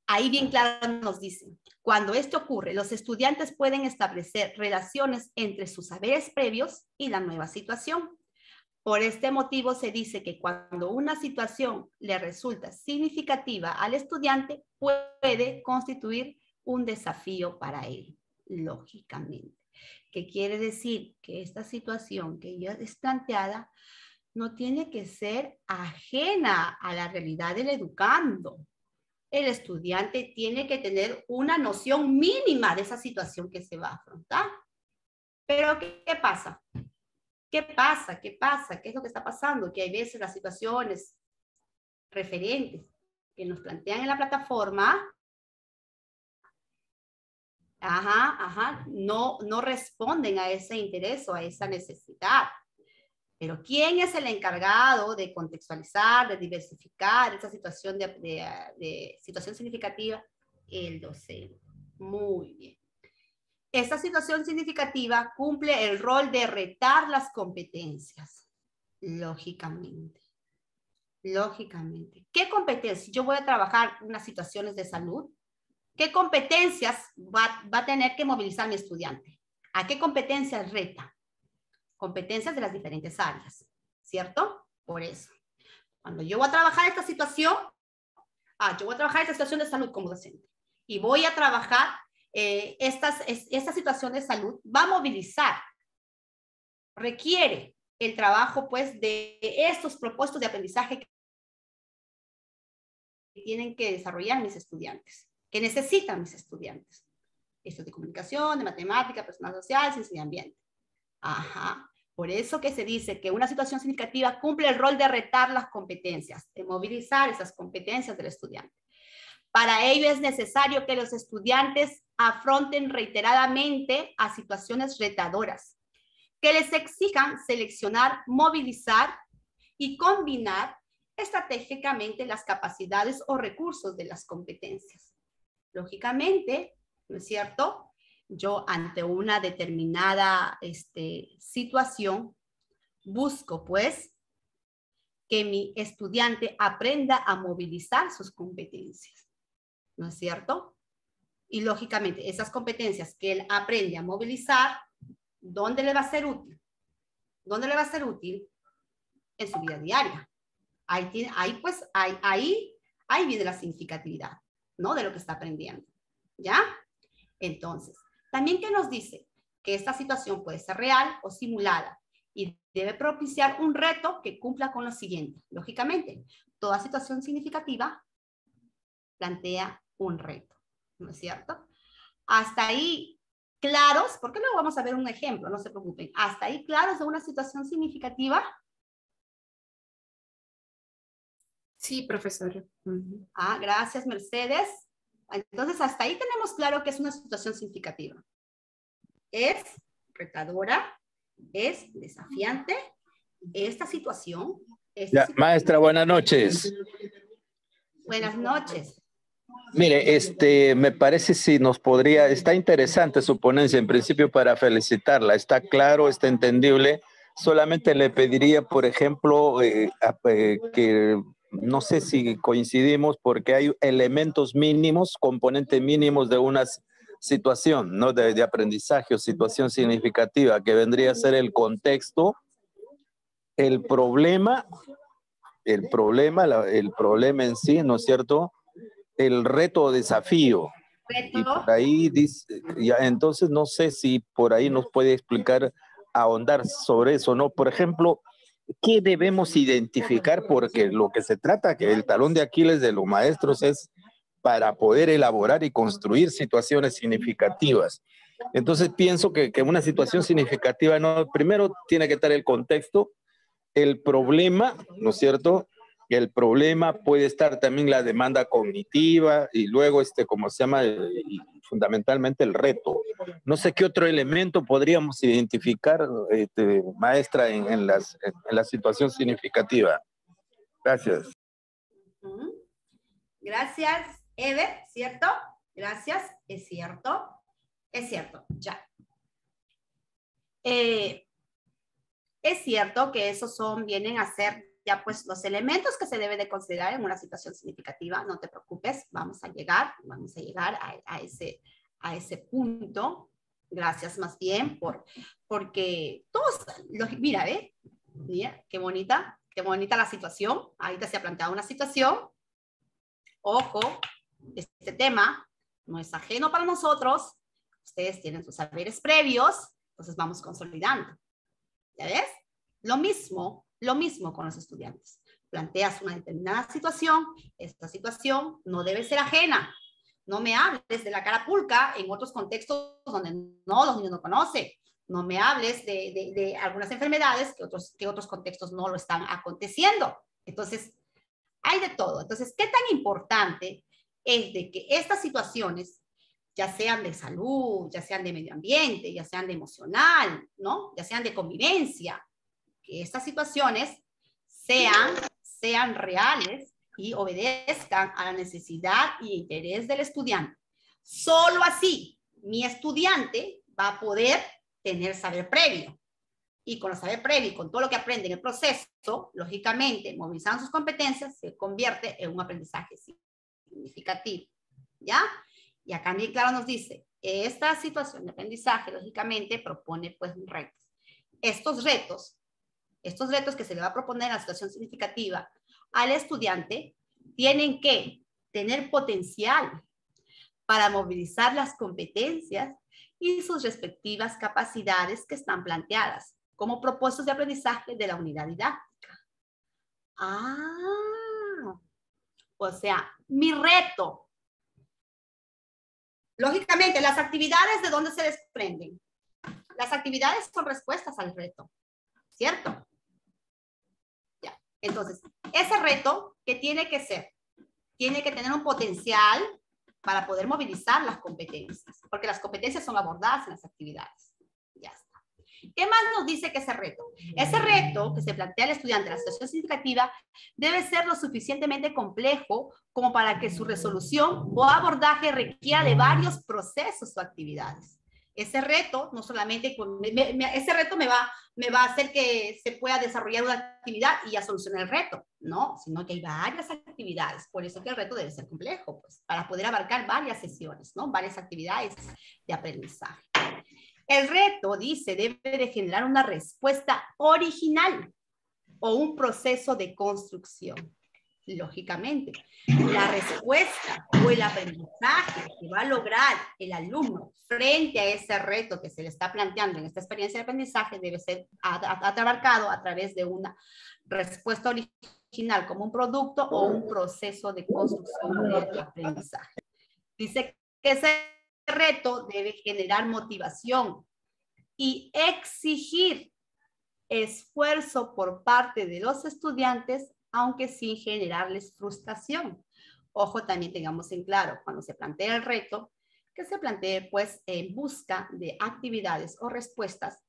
ahí bien claro nos dicen, cuando esto ocurre, los estudiantes pueden establecer relaciones entre sus saberes previos y la nueva situación. Por este motivo se dice que cuando una situación le resulta significativa al estudiante, puede constituir un desafío para él, lógicamente. ¿Qué quiere decir? Que esta situación que ya es planteada no tiene que ser ajena a la realidad del educando. El estudiante tiene que tener una noción mínima de esa situación que se va a afrontar. Pero ¿qué pasa? ¿Qué pasa? ¿Qué pasa? ¿Qué es lo que está pasando? Que hay veces las situaciones referentes que nos plantean en la plataforma, no responden a ese interés o a esa necesidad. Pero ¿quién es el encargado de contextualizar, de diversificar esa situación de situación significativa? El docente. Muy bien. Esta situación significativa cumple el rol de retar las competencias, lógicamente. Lógicamente. ¿Qué competencias? Yo voy a trabajar unas situaciones de salud. ¿Qué competencias va a tener que movilizar mi estudiante? ¿A qué competencias reta? Competencias de las diferentes áreas, ¿cierto? Por eso. Cuando yo voy a trabajar esta situación, yo voy a trabajar esta situación de salud como docente. Y voy a trabajar esta situación de salud, va a movilizar, requiere el trabajo pues de estos propósitos de aprendizaje que tienen que desarrollar mis estudiantes, que necesitan mis estudiantes. Esto de comunicación, de matemática, personal social, ciencia y ambiente. Por eso que se dice que una situación significativa cumple el rol de retar las competencias, de movilizar esas competencias del estudiante. Para ello es necesario que los estudiantes afronten reiteradamente a situaciones retadoras, que les exijan seleccionar, movilizar y combinar estratégicamente las capacidades o recursos de las competencias. Lógicamente, ¿no es cierto? Yo ante una determinada situación busco pues que mi estudiante aprenda a movilizar sus competencias. ¿No es cierto? Y lógicamente esas competencias que él aprende a movilizar, ¿dónde le va a ser útil? ¿Dónde le va a ser útil? En su vida diaria. Ahí viene la significatividad, ¿no? De lo que está aprendiendo. ¿Ya? Entonces, también que nos dice que esta situación puede ser real o simulada y debe propiciar un reto que cumpla con lo siguiente. Lógicamente, toda situación significativa plantea un reto, ¿no es cierto? Hasta ahí claros, porque luego vamos a ver un ejemplo, no se preocupen. Hasta ahí claros de una situación significativa. Sí, profesora. Gracias, Mercedes. Entonces, hasta ahí tenemos claro que es una situación significativa. Es retadora, es desafiante. Esta situación. Maestra, buenas noches. Buenas noches. Mire, me parece si nos podría, está interesante su ponencia, en principio para felicitarla, está claro, está entendible. Solamente le pediría, por ejemplo, que no sé si coincidimos porque hay elementos mínimos, componentes mínimos de una situación, ¿no? De aprendizaje o situación significativa, que vendría a ser el contexto, el problema el problema, el problema en sí, ¿no es cierto? El reto o desafío. Y por ahí dice, ya, entonces no sé si por ahí nos puede explicar, ahondar sobre eso, ¿no? Por ejemplo, ¿qué debemos identificar? Porque lo que se trata, que el talón de Aquiles de los maestros es para poder elaborar y construir situaciones significativas. Entonces pienso que una situación significativa, no, primero tiene que estar el contexto, el problema, ¿no es cierto? El problema puede estar también la demanda cognitiva y luego, ¿cómo se llama? Y fundamentalmente el reto. No sé qué otro elemento podríamos identificar, maestra, en la situación significativa. Gracias. Gracias, Ever, ¿cierto? Gracias, es cierto. Es cierto, ya. Es cierto que esos vienen a ser ya pues los elementos que se debe de considerar en una situación significativa. No te preocupes, vamos a llegar a ese punto. Gracias más bien porque todos, mira, mira, qué bonita la situación. Ahorita se ha planteado una situación. Ojo, este tema no es ajeno para nosotros. Ustedes tienen sus saberes previos, entonces vamos consolidando. ¿Ya ves? Lo mismo con los estudiantes. Planteas una determinada situación, esta situación no debe ser ajena. No me hables de la carapulca en otros contextos donde los niños no conocen. No me hables de algunas enfermedades que otros contextos no lo están aconteciendo. Entonces, hay de todo. Entonces, ¿qué tan importante es de que estas situaciones, ya sean de salud, ya sean de medio ambiente, ya sean de emocional, ¿no? Ya sean de convivencia, que estas situaciones sean reales y obedezcan a la necesidad y interés del estudiante? Solo así mi estudiante va a poder tener saber previo. Y con el saber previo y con todo lo que aprende en el proceso, lógicamente, movilizando sus competencias, se convierte en un aprendizaje significativo. ¿Ya? Y acá bien claro nos dice, esta situación de aprendizaje, lógicamente, propone pues retos. Estos retos que se le va a proponer en la situación significativa al estudiante, tienen que tener potencial para movilizar las competencias y sus respectivas capacidades que están planteadas como propósitos de aprendizaje de la unidad didáctica. O sea, mi reto. Lógicamente, las actividades, ¿de dónde se desprenden? Las actividades son respuestas al reto, ¿cierto? Ya. Entonces, ese reto, ¿qué tiene que ser? Tiene que tener un potencial para poder movilizar las competencias, porque las competencias son abordadas en las actividades. Ya está. ¿Qué más nos dice que ese reto? Ese reto que se plantea al estudiante en la situación significativa debe ser lo suficientemente complejo como para que su resolución o abordaje requiera de varios procesos o actividades. Ese reto no solamente, ese reto me va a hacer que se pueda desarrollar una actividad y ya solucionar el reto, no, sino que hay varias actividades, por eso que el reto debe ser complejo, pues, para poder abarcar varias sesiones, ¿no? Varias actividades de aprendizaje. El reto, dice, debe de generar una respuesta original o un proceso de construcción. Lógicamente, la respuesta o el aprendizaje que va a lograr el alumno frente a ese reto que se le está planteando en esta experiencia de aprendizaje debe ser abarcado a través de una respuesta original como un producto o un proceso de construcción de aprendizaje. Dice que ese reto debe generar motivación y exigir esfuerzo por parte de los estudiantes, aunque sin generarles frustración. Ojo, también tengamos en claro, cuando se plantea el reto, que se plantee pues en busca de actividades o respuestas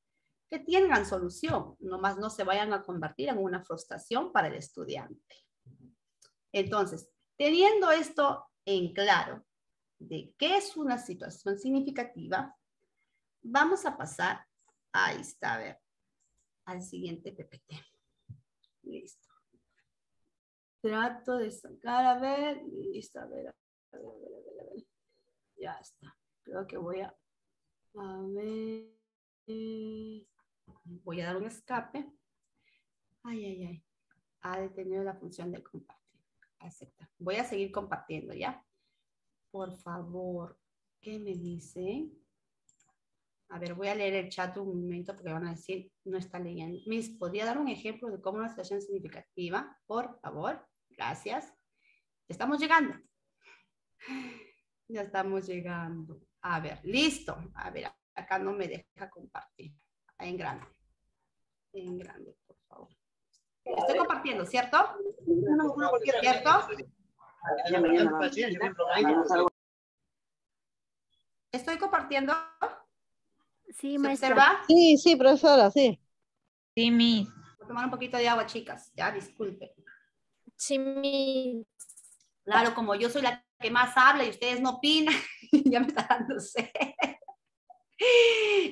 que tengan solución, nomás no se vayan a convertir en una frustración para el estudiante. Entonces, teniendo esto en claro de qué es una situación significativa, vamos a pasar, ahí está, a ver, al siguiente PPT. Listo. Trato de sacar, a ver, listo, a ver. Ya está. Creo que voy a ver, voy a dar un escape. Ay. Ha detenido la función de compartir. Acepta. Voy a seguir compartiendo, ¿ya? Por favor, ¿qué me dice? A ver, voy a leer el chat un momento porque van a decir, no está leyendo. Miss, ¿podría dar un ejemplo de cómo una situación significativa? Por favor, gracias. Estamos llegando. Ya estamos llegando. A ver, listo. A ver, acá no me deja compartir. En grande. En grande, por favor. Estoy compartiendo, ¿cierto? ¿Cierto? ¿Estoy compartiendo? Sí, ¿Se maestra. observa? Sí, sí, profesora, sí. Sí, Miss. Voy a tomar un poquito de agua, chicas. Ya, disculpen. Sí, Miss. Claro, como yo soy la que más habla y ustedes no opinan, ya me está dando sed.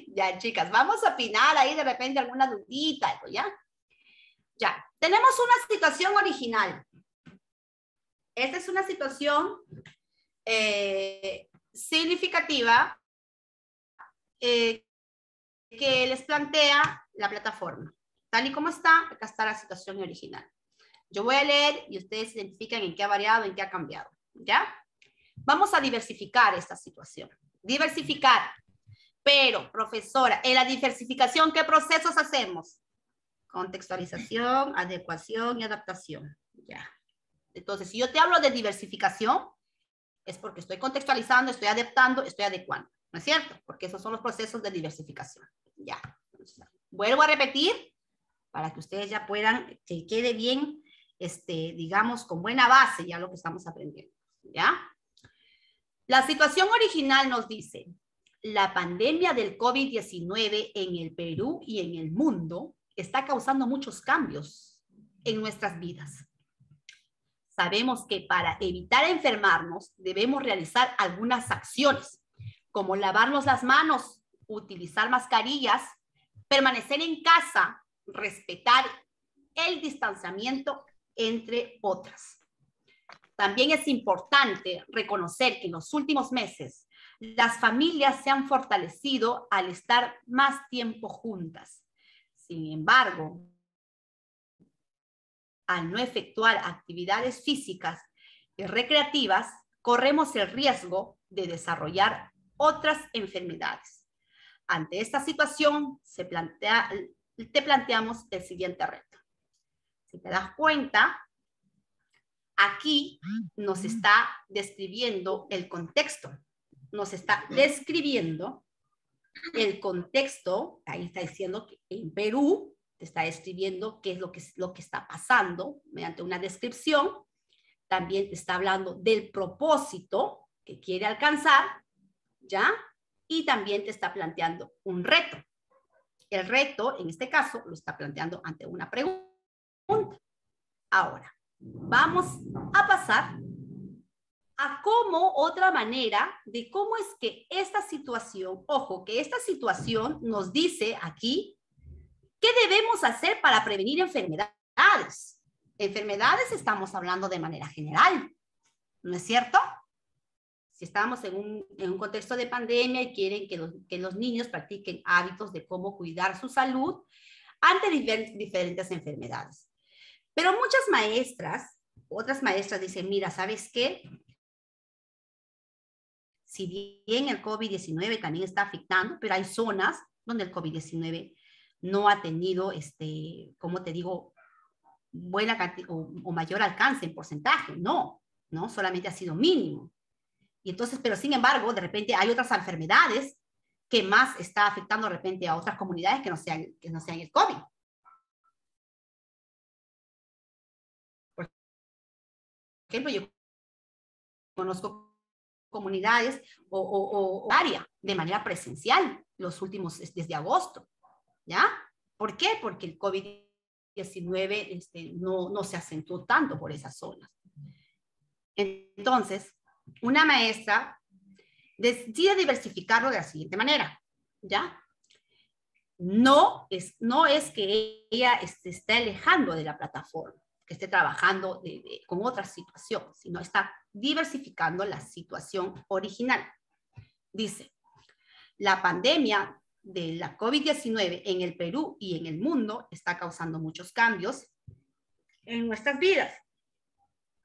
Ya, chicas, vamos a opinar ahí de repente alguna dudita, algo, ¿ya? Ya, tenemos una situación original. Esta es una situación significativa que les plantea la plataforma. Tal y como está, acá está la situación original. Yo voy a leer y ustedes identifican en qué ha variado, en qué ha cambiado, ¿ya? Vamos a diversificar esta situación. Diversificar. Pero, profesora, en la diversificación, ¿qué procesos hacemos? Contextualización, adecuación y adaptación. Ya. Entonces, si yo te hablo de diversificación, es porque estoy contextualizando, estoy adaptando, estoy adecuando. ¿No es cierto? Porque esos son los procesos de diversificación. Ya. Entonces, vuelvo a repetir para que ustedes ya puedan, que quede bien, digamos, con buena base ya lo que estamos aprendiendo. ¿Ya? La situación original nos dice, la pandemia del COVID-19 en el Perú y en el mundo está causando muchos cambios en nuestras vidas. Sabemos que para evitar enfermarnos debemos realizar algunas acciones, como lavarnos las manos, utilizar mascarillas, permanecer en casa, respetar el distanciamiento, entre otras. También es importante reconocer que en los últimos meses las familias se han fortalecido al estar más tiempo juntas. Sin embargo, al no efectuar actividades físicas y recreativas, corremos el riesgo de desarrollar otras enfermedades. Ante esta situación, te planteamos el siguiente reto. Si te das cuenta, aquí nos está describiendo el contexto. Nos está describiendo el contexto. Ahí está diciendo que en Perú te está describiendo qué es lo que está pasando mediante una descripción. También te está hablando del propósito que quiere alcanzar, ¿ya? Y también te está planteando un reto. El reto, en este caso, lo está planteando ante una pregunta. Ahora, vamos a pasar a cómo otra manera de cómo es que esta situación, ojo, que esta situación nos dice aquí qué debemos hacer para prevenir enfermedades. Enfermedades estamos hablando de manera general, ¿no es cierto? Si estamos en un contexto de pandemia y quieren que los niños practiquen hábitos de cómo cuidar su salud ante diferentes enfermedades. Pero muchas maestras, otras maestras dicen, mira, ¿sabes qué? Si bien el COVID-19 también está afectando, pero hay zonas donde el COVID-19 no ha tenido, como te digo, buena cantidad o mayor alcance en porcentaje. No, solamente ha sido mínimo. Y entonces, pero sin embargo, de repente hay otras enfermedades que más está afectando de repente a otras comunidades que no sean el COVID. Por ejemplo, yo conozco comunidades o área de manera presencial los últimos, desde agosto, ¿ya? ¿Por qué? Porque el COVID-19 no se acentuó tanto por esas zonas. Entonces, una maestra decide diversificarlo de la siguiente manera, ¿ya? No es que ella se esté alejando de la plataforma, que esté trabajando con otra situación, sino está diversificando la situación original. Dice, la pandemia de la COVID-19 en el Perú y en el mundo está causando muchos cambios en nuestras vidas.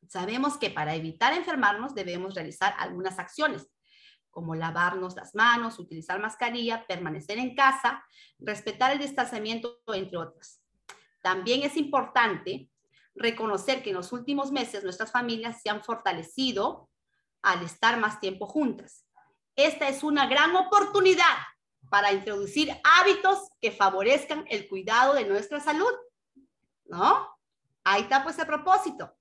Sabemos que para evitar enfermarnos debemos realizar algunas acciones, como lavarnos las manos, utilizar mascarilla, permanecer en casa, respetar el distanciamiento, entre otras. También es importante reconocer que en los últimos meses nuestras familias se han fortalecido al estar más tiempo juntas. Esta es una gran oportunidad para introducir hábitos que favorezcan el cuidado de nuestra salud, ¿no? Ahí está pues el propósito.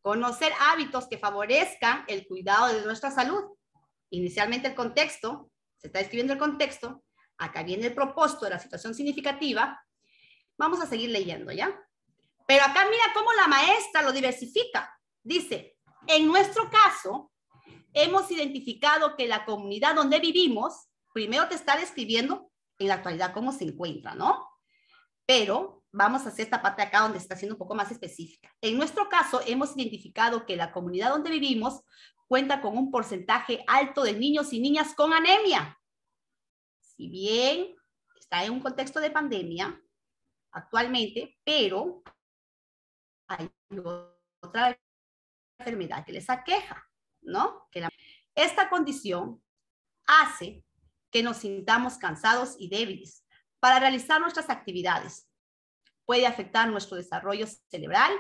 Conocer hábitos que favorezcan el cuidado de nuestra salud. Inicialmente el contexto, se está describiendo el contexto, acá viene el propósito de la situación significativa. Vamos a seguir leyendo, ¿ya? Pero acá mira cómo la maestra lo diversifica. Dice, en nuestro caso, hemos identificado que la comunidad donde vivimos, primero te está describiendo en la actualidad cómo se encuentra, ¿no? Pero vamos a hacer esta parte de acá donde está siendo un poco más específica. En nuestro caso, hemos identificado que la comunidad donde vivimos cuenta con un porcentaje alto de niños y niñas con anemia. Si bien está en un contexto de pandemia actualmente, pero hay otra enfermedad que les aqueja, ¿no? Esta condición hace que nos sintamos cansados y débiles para realizar nuestras actividades. Puede afectar nuestro desarrollo cerebral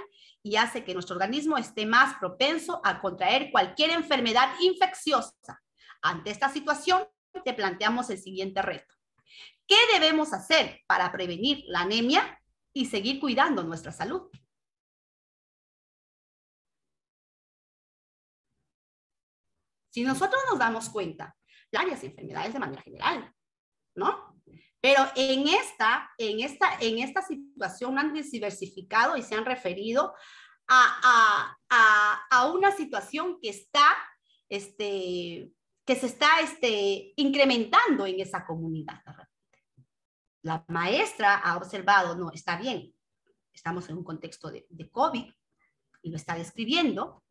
y hace que nuestro organismo esté más propenso a contraer cualquier enfermedad infecciosa. Ante esta situación, te planteamos el siguiente reto. ¿Qué debemos hacer para prevenir la anemia y seguir cuidando nuestra salud? Si nosotros nos damos cuenta, varias enfermedades de manera general, ¿no? Pero en esta situación han diversificado y se han referido a una situación que se está incrementando en esa comunidad. La maestra ha observado, no, está bien, estamos en un contexto de COVID y lo está describiendo,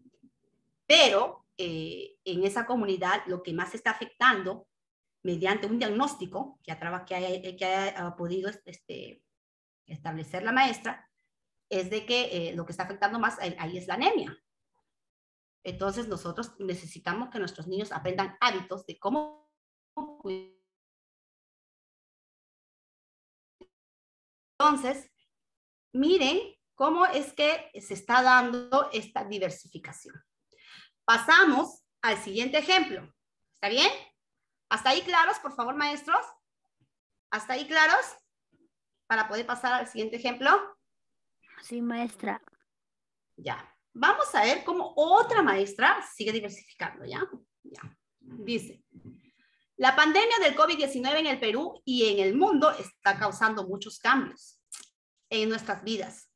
pero en esa comunidad lo que más está afectando mediante un diagnóstico que ha podido establecer la maestra, es de que lo que está afectando más ahí es la anemia. Entonces nosotros necesitamos que nuestros niños aprendan hábitos de cómo cuidar. Entonces, miren cómo es que se está dando esta diversificación. Pasamos al siguiente ejemplo. ¿Está bien? ¿Hasta ahí claros, por favor, maestros? ¿Hasta ahí claros? Para poder pasar al siguiente ejemplo. Sí, maestra. Ya. Vamos a ver cómo otra maestra sigue diversificando, ¿ya? Ya. Dice, la pandemia del COVID-19 en el Perú y en el mundo está causando muchos cambios en nuestras vidas.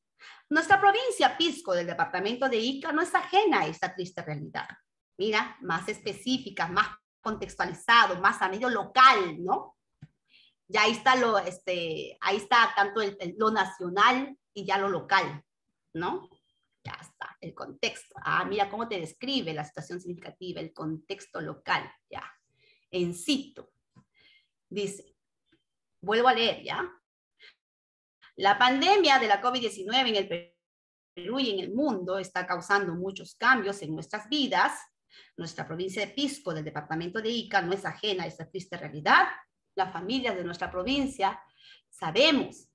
Nuestra provincia Pisco del departamento de Ica no es ajena a esta triste realidad. Mira, más específica, más contextualizado, más a medio local, ¿no? Ya ahí está ahí está tanto lo nacional y ya lo local, ¿no? Ya está, el contexto. Ah, mira cómo te describe la situación significativa, el contexto local, ya. En situ. Dice, vuelvo a leer, ¿ya? La pandemia de la COVID-19 en el Perú y en el mundo está causando muchos cambios en nuestras vidas. Nuestra provincia de Pisco, del departamento de Ica, no es ajena a esta triste realidad. Las familias de nuestra provincia sabemos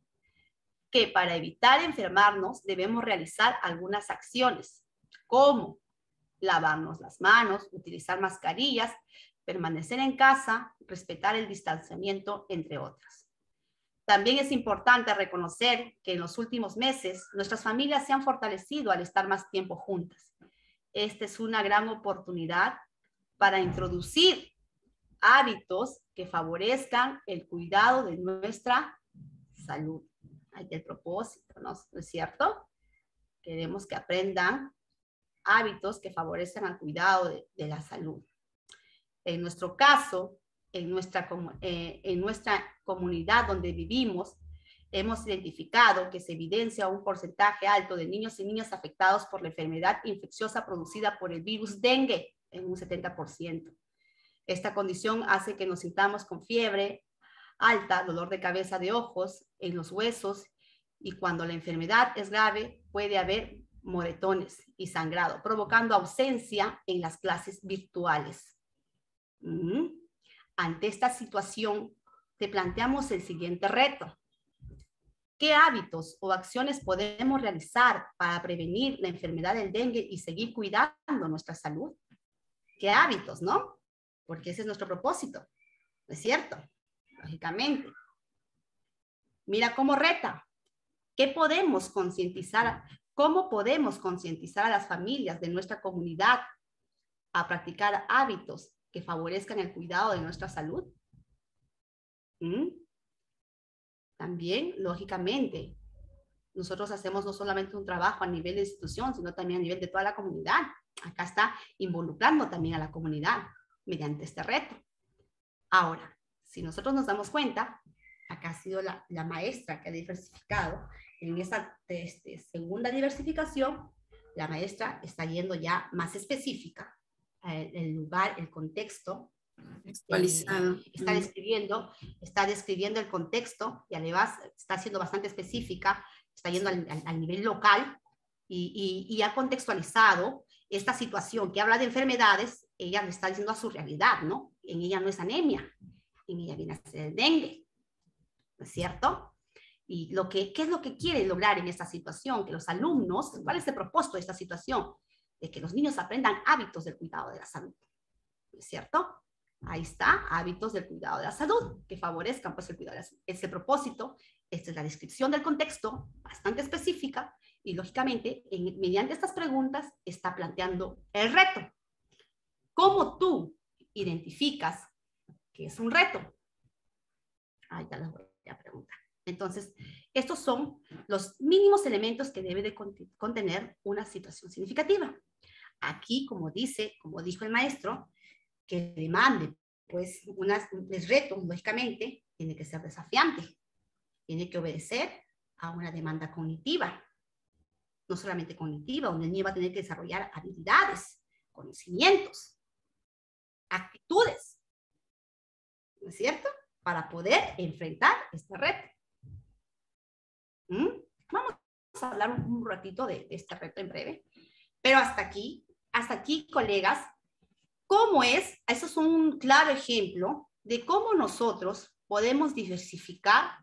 que para evitar enfermarnos debemos realizar algunas acciones, como lavarnos las manos, utilizar mascarillas, permanecer en casa, respetar el distanciamiento, entre otras. También es importante reconocer que en los últimos meses nuestras familias se han fortalecido al estar más tiempo juntas. Esta es una gran oportunidad para introducir hábitos que favorezcan el cuidado de nuestra salud. Hay el propósito, ¿no es cierto? Queremos que aprendan hábitos que favorezcan el cuidado de la salud. En nuestro caso, en nuestra comunidad donde vivimos, hemos identificado que se evidencia un porcentaje alto de niños y niñas afectados por la enfermedad infecciosa producida por el virus dengue, en un 70%. Esta condición hace que nos sintamos con fiebre alta, dolor de cabeza, de ojos, en los huesos Y cuando la enfermedad es grave, puede haber moretones y sangrado, provocando ausencia en las clases virtuales. Ante esta situación, te planteamos el siguiente reto. ¿Qué hábitos o acciones podemos realizar para prevenir la enfermedad del dengue y seguir cuidando nuestra salud? ¿Qué hábitos, no? Porque ese es nuestro propósito, ¿no es cierto? Lógicamente. Mira cómo reta. ¿Qué podemos concientizar? ¿Cómo podemos concientizar a las familias de nuestra comunidad a practicar hábitos que favorezcan el cuidado de nuestra salud? También, lógicamente, nosotros hacemos no solamente un trabajo a nivel de institución, sino también a nivel de toda la comunidad. Acá está involucrando también a la comunidad mediante este reto. Ahora, si nosotros nos damos cuenta, acá ha sido la maestra que ha diversificado. En esta segunda diversificación, la maestra está yendo ya más específica. El lugar, el contexto. Actualizado. Está describiendo el contexto y además está siendo bastante específica, está yendo al nivel local y ha contextualizado esta situación que habla de enfermedades. Ella le está diciendo a su realidad, ¿no? En ella no es anemia, en ella viene a ser el dengue, ¿no es cierto? Y ¿qué es lo que quiere lograr en esta situación? Que los alumnos, ¿cuál es el propósito de esta situación? De que los niños aprendan hábitos del cuidado de la salud, ¿no es cierto? Ahí está, hábitos del cuidado de la salud, que favorezcan pues el cuidado de la salud. Ese propósito, esta es la descripción del contexto, bastante específica, y lógicamente, mediante estas preguntas, está planteando el reto. ¿Cómo tú identificas que es un reto? Ahí ya les voy a preguntar. Entonces, estos son los mínimos elementos que debe de contener una situación significativa. Aquí, como dijo el maestro, que demande, pues, un reto, lógicamente, tiene que ser desafiante, tiene que obedecer a una demanda cognitiva, no solamente cognitiva, donde el niño va a tener que desarrollar habilidades, conocimientos, actitudes, ¿no es cierto? Para poder enfrentar este reto. Vamos a hablar un ratito de este reto en breve, pero hasta aquí, colegas, eso es un claro ejemplo de cómo nosotros podemos diversificar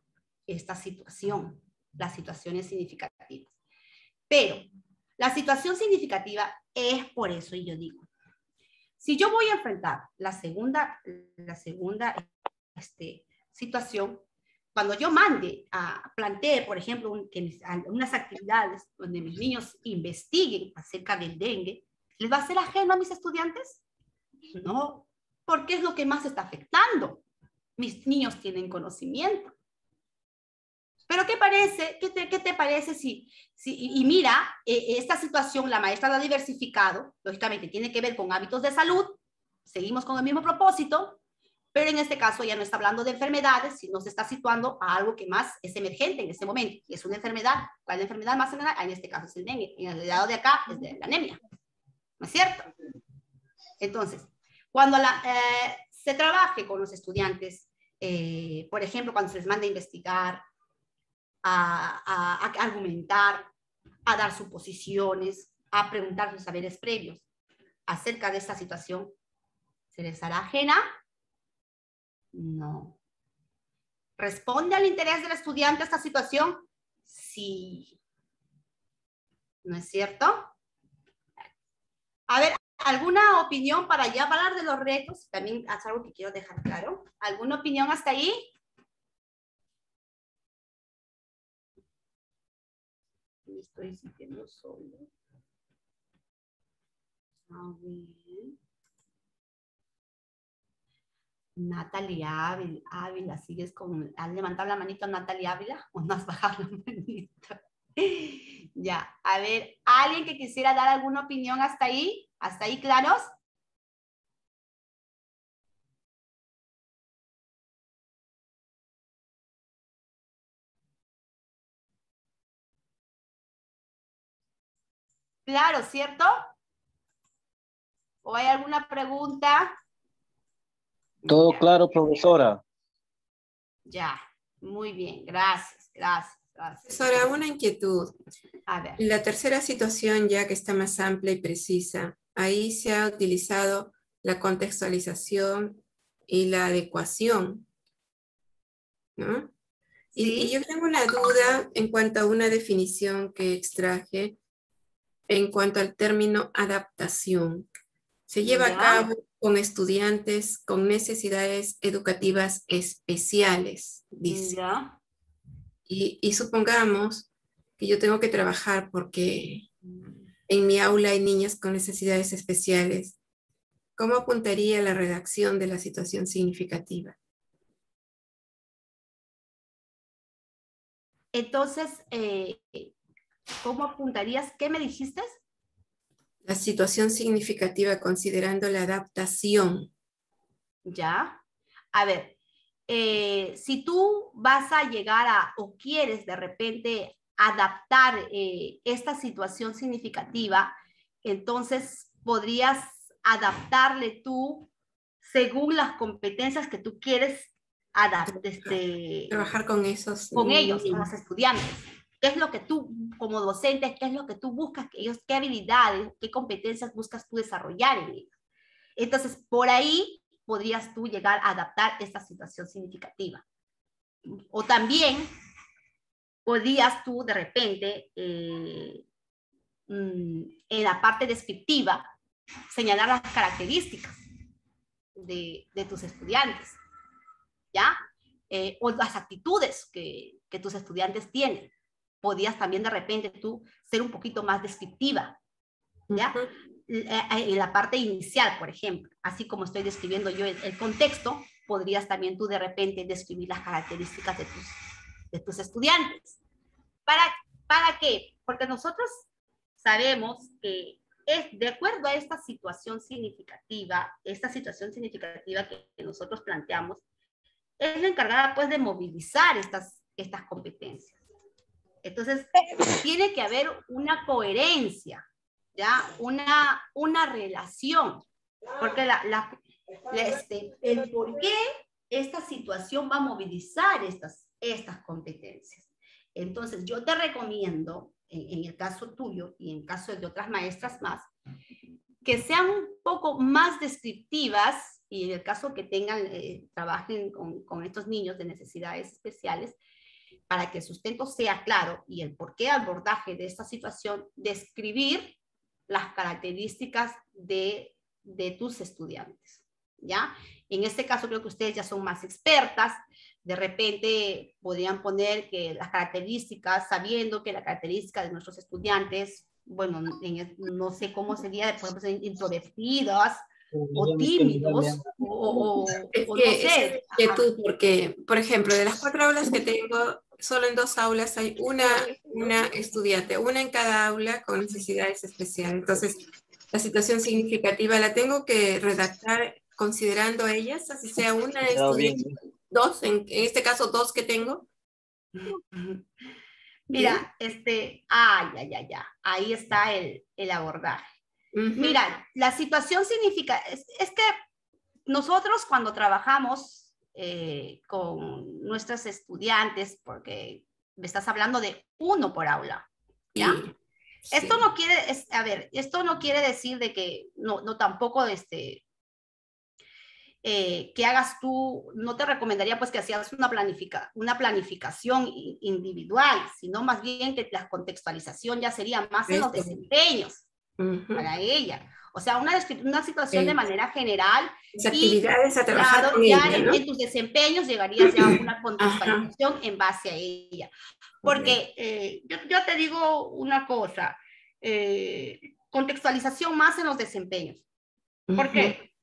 esta situación, las situaciones significativas. Pero la situación significativa es por eso, y yo digo, si yo voy a enfrentar la segunda situación, cuando yo plantee, por ejemplo, unas actividades donde mis niños investiguen acerca del dengue, ¿les va a ser ajeno a mis estudiantes? No, porque es lo que más está afectando. Mis niños tienen conocimiento. Pero ¿qué te parece y mira, esta situación la maestra la ha diversificado, lógicamente tiene que ver con hábitos de salud, seguimos con el mismo propósito, pero en este caso ya no está hablando de enfermedades, sino se está situando a algo que más es emergente en este momento, y es una enfermedad. ¿Cuál es la enfermedad más emergente? En este caso es el dengue, en el lado de acá es de la anemia, ¿no es cierto? Entonces, cuando se trabaje con los estudiantes, por ejemplo, cuando se les manda a investigar, a argumentar, a dar suposiciones, a preguntar sus saberes previos acerca de esta situación, ¿se les hará ajena? No. ¿Responde al interés del estudiante a esta situación? Sí. ¿No es cierto? A ver, ¿alguna opinión para ya hablar de los retos? También es algo que quiero dejar claro. ¿Alguna opinión hasta ahí? Me estoy sintiendo solo. A ver. Natalia Ávila, ¿sigues con... ¿Has levantado la manito a Natalia Ávila o no has bajado la manita? Ya, a ver, ¿alguien que quisiera dar alguna opinión hasta ahí? ¿Hasta ahí claros? Claro, ¿cierto? ¿O hay alguna pregunta? Todo claro, profesora. Ya, muy bien, gracias, gracias. Gracias. Ahora, una inquietud. A ver. La tercera situación, ya que está más amplia y precisa, ahí se ha utilizado la contextualización y la adecuación, ¿no? Y Sí. yo tengo una duda en cuanto a una definición que extraje en cuanto al término adaptación. Se lleva a Ya. cabo con estudiantes con necesidades educativas especiales, dice. Ya. Y supongamos que yo tengo que trabajar porque en mi aula hay niñas con necesidades especiales. ¿Cómo apuntaría la redacción de la situación significativa? Entonces, ¿cómo apuntarías? ¿Qué me dijiste? La situación significativa considerando la adaptación. Ya. A ver, si tú vas a llegar a, o quieres de repente adaptar esta situación significativa, entonces podrías adaptarle tú según las competencias que tú quieres Trabajar con esos con ellos, con niños. los estudiantes. ¿Qué es lo que tú, como docente, qué es lo que tú buscas que ellos, qué habilidades, qué competencias buscas tú desarrollar en ellos? Entonces, por ahí podrías tú llegar a adaptar esta situación significativa. O también podrías tú de repente, en la parte descriptiva, señalar las características de tus estudiantes, ¿ya? O las actitudes que tus estudiantes tienen. Podrías también de repente tú ser un poquito más descriptiva, ¿ya? En la parte inicial, por ejemplo, así como estoy describiendo yo el contexto, podrías también tú de repente describir las características de tus estudiantes. ¿Para qué? Porque nosotros sabemos que es de acuerdo a esta situación significativa que nosotros planteamos, es la encargada pues de movilizar estas competencias. Entonces, tiene que haber una coherencia, ¿ya? Una relación, porque el por qué esta situación va a movilizar estas competencias. Entonces, yo te recomiendo, en el caso tuyo y en caso de otras maestras más, que sean un poco más descriptivas y en el caso que trabajen con estos niños de necesidades especiales, para que el sustento sea claro y el porqué abordaje de esta situación, describir las características de tus estudiantes, ¿ya? En este caso creo que ustedes ya son más expertas, de repente podrían poner que las características, sabiendo que la característica de nuestros estudiantes, bueno, no sé cómo sería, por ejemplo, introvertidas, o tímidos, o no sé. Es que tú, porque, por ejemplo, de las 4 aulas que tengo, solo en 2 aulas hay una estudiante, una en cada aula con necesidades especiales. Entonces, la situación significativa la tengo que redactar considerando a ellas, así sea una estudiante, 2, en este caso 2 que tengo. Mira, ya, ahí está el abordaje. Mira, la situación significa, es que nosotros cuando trabajamos con nuestros estudiantes, porque me estás hablando de uno por aula, ¿ya? Sí. Esto no quiere, esto no quiere decir de que, no tampoco que hagas tú, no te recomendaría pues que hacías una planificación individual, sino más bien que la contextualización ya sería más en los desempeños para ella. O sea, una situación de manera general. Las actividades a trabajar claro, con ya ella, ¿no? En tus desempeños llegarías ya a una contextualización en base a ella. Porque yo te digo una cosa, contextualización más en los desempeños. ¿Por qué?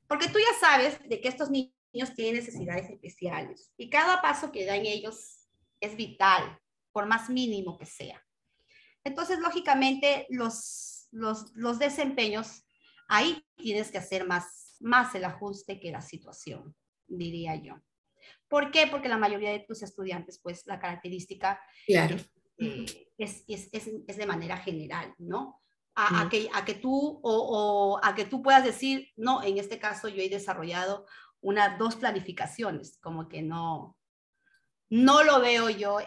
Porque tú ya sabes de que estos niños tienen necesidades especiales y cada paso que dan ellos es vital, por más mínimo que sea. Entonces, lógicamente, los desempeños, ahí tienes que hacer más el ajuste que la situación, diría yo. ¿Por qué? Porque la mayoría de tus estudiantes, pues, la característica es de manera general, ¿no? A que tú puedas decir, no, en este caso yo he desarrollado 2 planificaciones, como que no no lo veo yo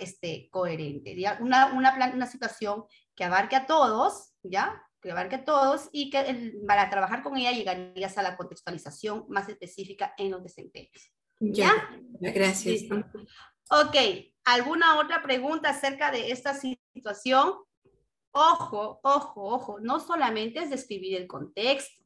coherente. ¿Ya? Una situación que abarque a todos, ¿ya? Que abarque a todos y que para trabajar con ella llegarías a la contextualización más específica en los desempeños. ¿Ya? Gracias. Listo. Ok, ¿alguna otra pregunta acerca de esta situación? Ojo, ojo, ojo, no solamente es describir el contexto.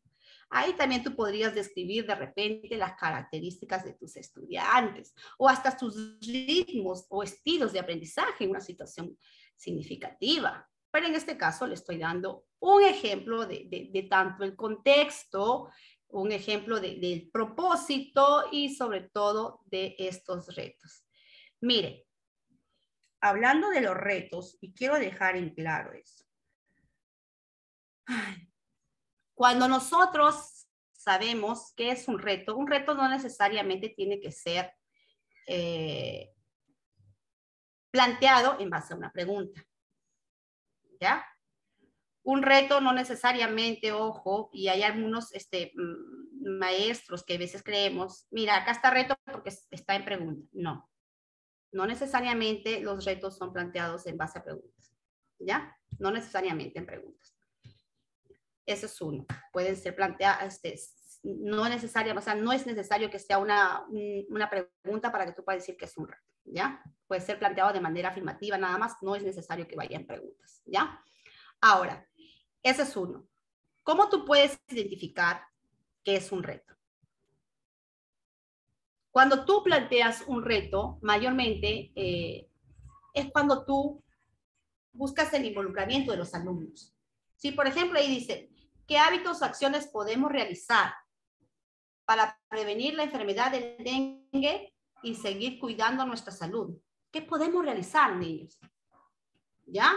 Ahí también tú podrías describir de repente las características de tus estudiantes o hasta sus ritmos o estilos de aprendizaje en una situación significativa. Pero en este caso le estoy dando un ejemplo de tanto el contexto, un ejemplo del propósito y sobre todo de estos retos. Mire, hablando de los retos, y quiero dejar en claro eso. Cuando nosotros sabemos qué es un reto no necesariamente tiene que ser planteado en base a una pregunta. ¿Ya? Un reto no necesariamente, ojo, y hay algunos maestros que a veces creemos, mira, acá está reto porque está en pregunta. No, no necesariamente los retos son planteados en base a preguntas. ¿Ya? No necesariamente en preguntas. Eso es uno. Pueden ser planteadas, no necesariamente, o sea, no es necesario que sea una pregunta para que tú puedas decir que es un reto, ¿ya? Puede ser planteado de manera afirmativa nada más, no es necesario que vayan preguntas, ¿ya? Ahora, ese es uno. ¿Cómo tú puedes identificar qué es un reto? Cuando tú planteas un reto, mayormente es cuando tú buscas el involucramiento de los alumnos. Si, por ejemplo, ahí dice, ¿qué hábitos o acciones podemos realizar para prevenir la enfermedad del dengue y seguir cuidando nuestra salud? ¿Qué podemos realizar, niños? ¿Ya?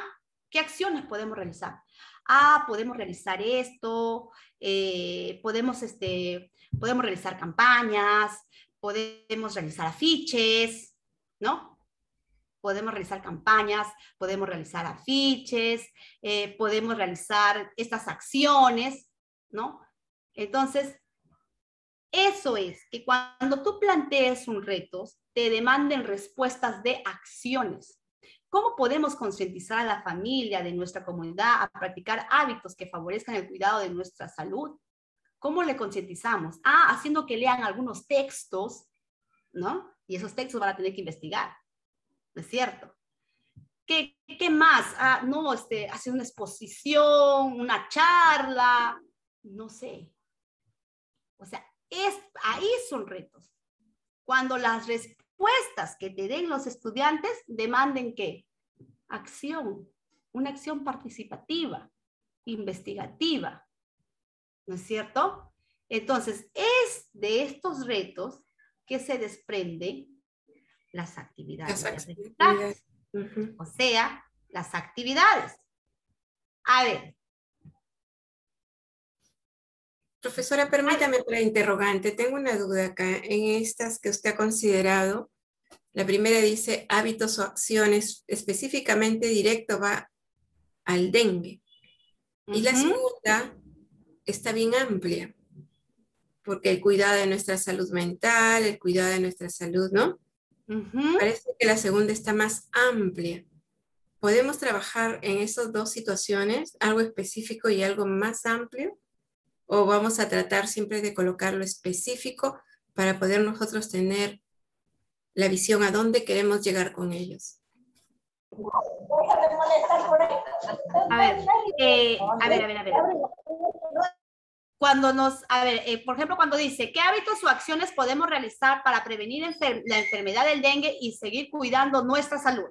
¿Qué acciones podemos realizar? Ah, podemos realizar esto, podemos realizar campañas, podemos realizar afiches, ¿no? Podemos realizar campañas, podemos realizar afiches, podemos realizar estas acciones, ¿no? Entonces, eso es, que cuando tú plantees un reto, te demanden respuestas de acciones. ¿Cómo podemos concientizar a la familia de nuestra comunidad a practicar hábitos que favorezcan el cuidado de nuestra salud? ¿Cómo le concientizamos? Ah, haciendo que lean algunos textos, ¿no? Y esos textos van a tener que investigar. ¿No es cierto? ¿Qué más? Ah, no, hacer una exposición, una charla, no sé. O sea, ahí son retos. Cuando las respuestas que te den los estudiantes demanden ¿qué? Acción, una acción participativa, investigativa. ¿No es cierto? Entonces, es de estos retos que se desprenden las actividades. O sea, las actividades. A ver. Profesora, permítame otra interrogante. Tengo una duda acá. En estas que usted ha considerado, la primera dice hábitos o acciones, específicamente directo va al dengue. Y la segunda está bien amplia, porque el cuidado de nuestra salud mental, el cuidado de nuestra salud, ¿no? Parece que la segunda está más amplia. ¿Podemos trabajar en esas dos situaciones, algo específico y algo más amplio? ¿O vamos a tratar siempre de colocar lo específico para poder nosotros tener la visión a dónde queremos llegar con ellos? A ver. Cuando por ejemplo, cuando dice, ¿qué hábitos o acciones podemos realizar para prevenir la enfermedad del dengue y seguir cuidando nuestra salud?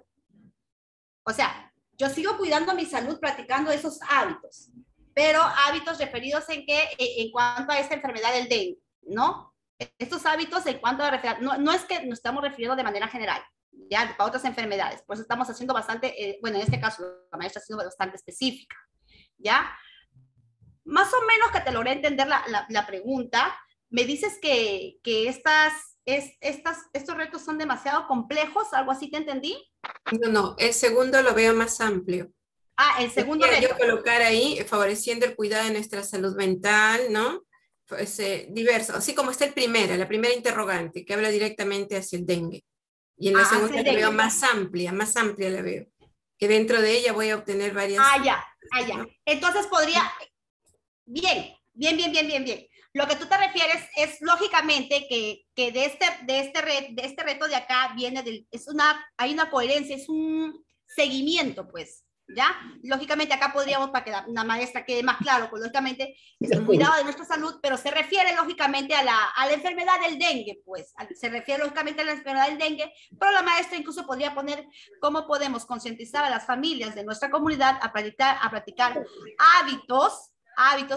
O sea, yo sigo cuidando mi salud practicando esos hábitos, pero hábitos referidos en cuanto a esta enfermedad del dengue, ¿no? Estos hábitos en cuanto a, no es que nos estamos refiriendo de manera general, ya, para otras enfermedades, por eso estamos haciendo bastante, bueno, en este caso, la maestra ha sido bastante específica, ¿ya? Más o menos que te logré entender la pregunta, me dices que estos retos son demasiado complejos, ¿algo así te entendí? No, el segundo lo veo más amplio. Ah, el segundo reto. Yo colocar ahí, favoreciendo el cuidado de nuestra salud mental, ¿no? Pues, diverso, así como está la primera interrogante, que habla directamente hacia el dengue. Y en la segunda hace la veo dengue. más amplia la veo. Que dentro de ella voy a obtener varias... Ya. ¿no? Entonces podría, bien. Lo que tú te refieres es lógicamente que de este reto de acá viene hay una coherencia, es un seguimiento, pues, ¿ya? Lógicamente acá podríamos, para que la maestra quede más claro, pues lógicamente es el cuidado de nuestra salud, pero se refiere lógicamente a la enfermedad del dengue, pues, se refiere lógicamente a la enfermedad del dengue, pero la maestra incluso podría poner cómo podemos concientizar a las familias de nuestra comunidad a practicar hábitos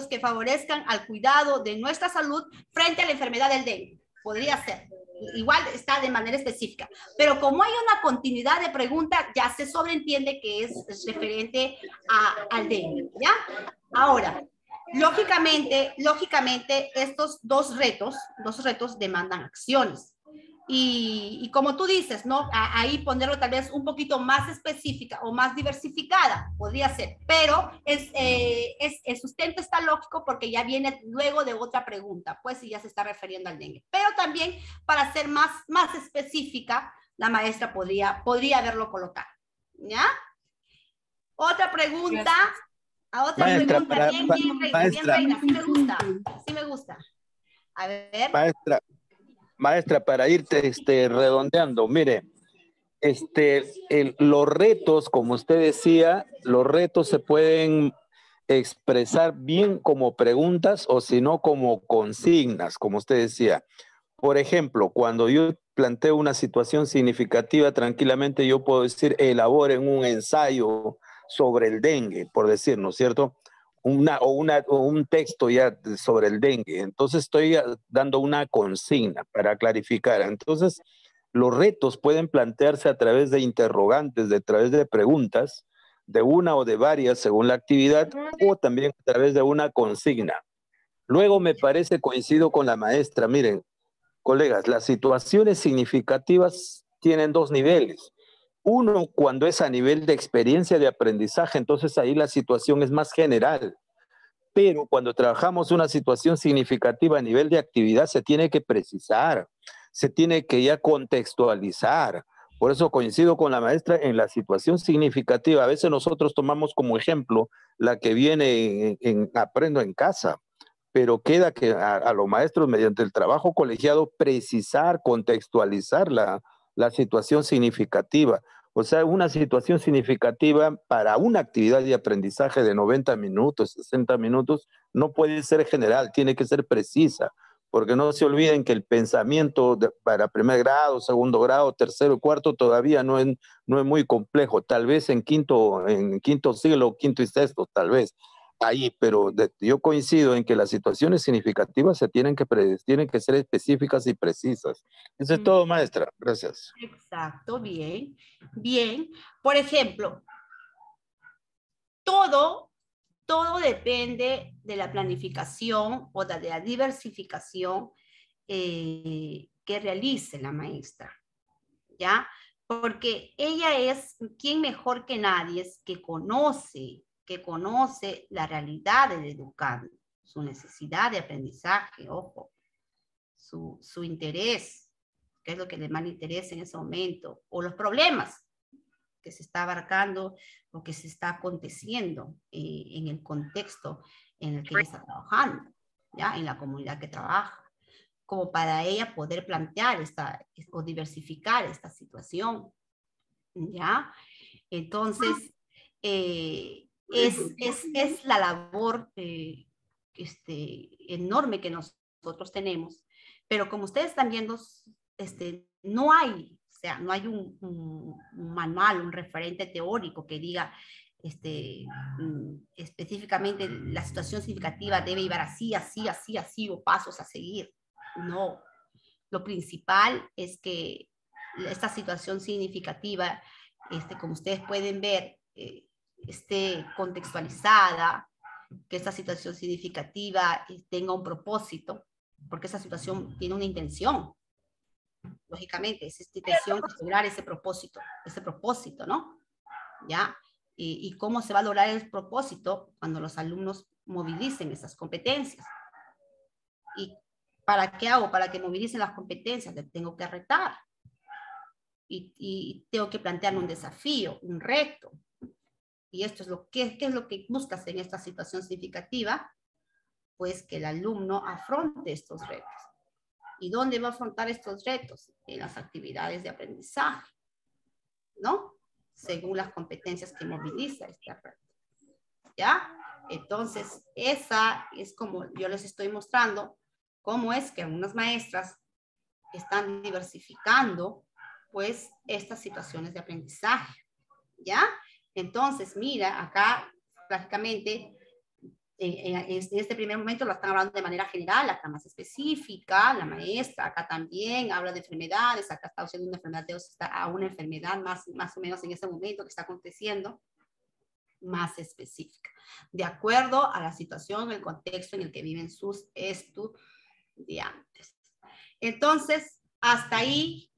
que favorezcan al cuidado de nuestra salud frente a la enfermedad del dengue. Podría ser. Igual está de manera específica. Pero como hay una continuidad de preguntas, ya se sobreentiende que es referente al dengue, ¿ya? Ahora, lógicamente, estos dos retos demandan acciones. Y como tú dices, ¿no? Ahí ponerlo tal vez un poquito más específica o más diversificada, podría ser, pero el sustento está lógico porque ya viene luego de otra pregunta, pues si ya se está refiriendo al dengue. Pero también para ser más específica, la maestra podría haberlo colocado, ¿ya? Otra pregunta, Maestra, bien, Reina, sí me gusta. A ver. Maestra, para irte redondeando, mire, los retos, como usted decía, los retos se pueden expresar bien como preguntas o si no como consignas, como usted decía. Por ejemplo, cuando yo planteo una situación significativa, tranquilamente yo puedo decir, elaboren un ensayo sobre el dengue, por decir, ¿no es cierto? O un texto ya sobre el dengue. Entonces estoy dando una consigna para clarificar. Entonces, los retos pueden plantearse a través de interrogantes, a través de preguntas, de una o de varias según la actividad, o también a través de una consigna. Luego me parece, coincido con la maestra, miren, colegas, las situaciones significativas tienen dos niveles. Uno, cuando es a nivel de experiencia de aprendizaje, entonces ahí la situación es más general. Pero cuando trabajamos una situación significativa a nivel de actividad, se tiene que precisar, se tiene que ya contextualizar. Por eso coincido con la maestra en la situación significativa. A veces nosotros tomamos como ejemplo la que viene en Aprendo en Casa, pero queda que a los maestros mediante el trabajo colegiado precisar, contextualizar la situación significativa. O sea, una situación significativa para una actividad de aprendizaje de 90 minutos, 60 minutos, no puede ser general, tiene que ser precisa, porque no se olviden que el pensamiento para primer grado, segundo grado, tercero y cuarto todavía no es muy complejo, tal vez en quinto siglo, quinto y sexto, tal vez. Ahí, pero yo coincido en que las situaciones significativas tienen que ser específicas y precisas. Eso es todo, maestra. Gracias. Exacto, bien. Por ejemplo, todo depende de la planificación o de la diversificación que realice la maestra, ¿ya? Porque ella es quien mejor que nadie es que conoce la realidad del educando, su necesidad de aprendizaje, ojo, su interés, qué es lo que le más le interesa en ese momento, o los problemas que se está abarcando o que se está aconteciendo en el contexto en el que ella está trabajando, ¿ya? En la comunidad que trabaja, como para ella poder plantear o diversificar esta situación, ¿ya? Entonces, es la labor enorme que nosotros tenemos, pero como ustedes están viendo, no hay, o sea, no hay un manual, un referente teórico que diga específicamente la situación significativa debe llevar así, o pasos a seguir. No, lo principal es que esta situación significativa, como ustedes pueden ver, esté contextualizada, que esta situación significativa tenga un propósito, porque esa situación tiene una intención. Lógicamente, es esta intención es lograr ese propósito, ¿no? ¿Ya? Y cómo se va a lograr el propósito cuando los alumnos movilicen esas competencias. ¿Y para qué hago? Para que movilicen las competencias, les tengo que retar. y tengo que plantearme un desafío, un reto. Y esto es ¿qué es lo que buscas en esta situación significativa? Pues que el alumno afronte estos retos. ¿Y dónde va a afrontar estos retos? En las actividades de aprendizaje, ¿no? Según las competencias que moviliza este reto. ¿Ya? Entonces, esa es como yo les estoy mostrando cómo es que algunas maestras están diversificando, pues, estas situaciones de aprendizaje. ¿Ya? Entonces, mira, acá prácticamente en este primer momento lo están hablando de manera general, acá más específica, la maestra, acá también habla de enfermedades, acá está usando una enfermedad, a una enfermedad más o menos en ese momento que está aconteciendo, más específica, de acuerdo a la situación, el contexto en el que viven sus estudiantes. Entonces, hasta ahí,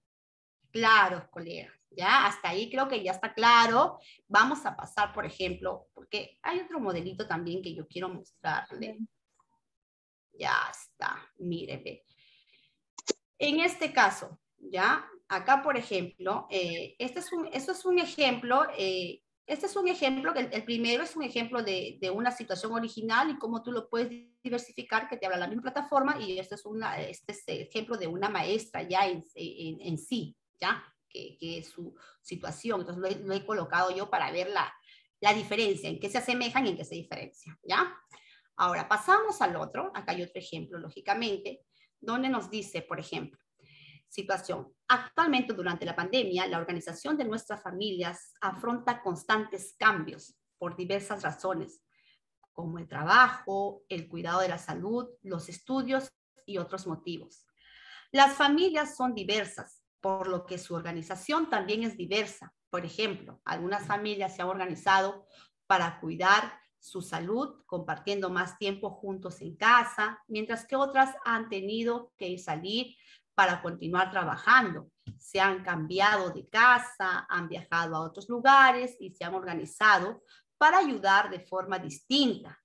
claro, colegas. ¿Ya? Hasta ahí creo que ya está claro. Vamos a pasar, por ejemplo, porque hay otro modelito también que yo quiero mostrarle. Ya está, míreme. En este caso, ¿ya? Acá, por ejemplo, este es un ejemplo, el primero es un ejemplo de una situación original y cómo tú lo puedes diversificar, que te habla la misma plataforma, y este es el ejemplo de una maestra ya en sí, ¿ya? Que es su situación. Entonces lo he colocado yo para ver la diferencia, en qué se asemejan y en qué se diferencian, ¿ya? Ahora, pasamos al otro. Acá hay otro ejemplo, lógicamente, donde nos dice, por ejemplo, situación. Actualmente, durante la pandemia, la organización de nuestras familias afronta constantes cambios por diversas razones, como el trabajo, el cuidado de la salud, los estudios y otros motivos. Las familias son diversas, por lo que su organización también es diversa. Por ejemplo, algunas familias se han organizado para cuidar su salud, compartiendo más tiempo juntos en casa, mientras que otras han tenido que salir para continuar trabajando. Se han cambiado de casa, han viajado a otros lugares y se han organizado para ayudar de forma distinta.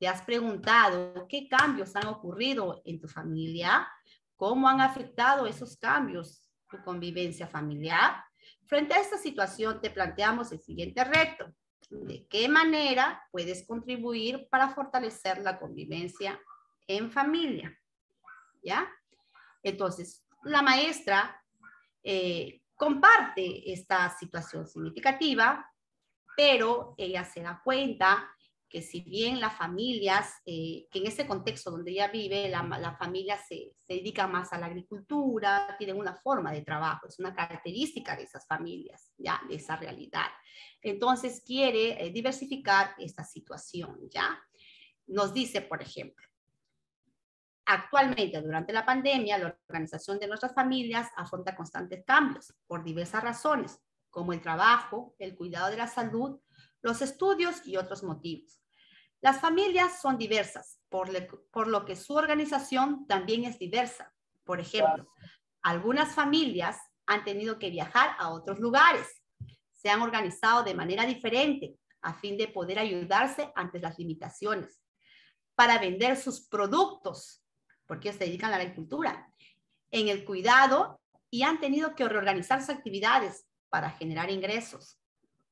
¿Te has preguntado qué cambios han ocurrido en tu familia? ¿Cómo han afectado esos cambios tu convivencia familiar? Frente a esta situación te planteamos el siguiente reto. ¿De qué manera puedes contribuir para fortalecer la convivencia en familia? ¿Ya? Entonces, la maestra comparte esta situación significativa, pero ella se da cuenta que si bien las familias, que en ese contexto donde ella vive, la familia se dedica más a la agricultura, tienen una forma de trabajo, es una característica de esas familias, ya, de esa realidad. Entonces quiere diversificar esta situación, ¿ya? Nos dice, por ejemplo, actualmente, durante la pandemia, la organización de nuestras familias afronta constantes cambios por diversas razones, como el trabajo, el cuidado de la salud, los estudios y otros motivos. Las familias son diversas, por lo que su organización también es diversa. Por ejemplo, algunas familias han tenido que viajar a otros lugares, se han organizado de manera diferente a fin de poder ayudarse ante las limitaciones, para vender sus productos, porque ellos se dedican a la agricultura, en el cuidado, y han tenido que reorganizar sus actividades para generar ingresos.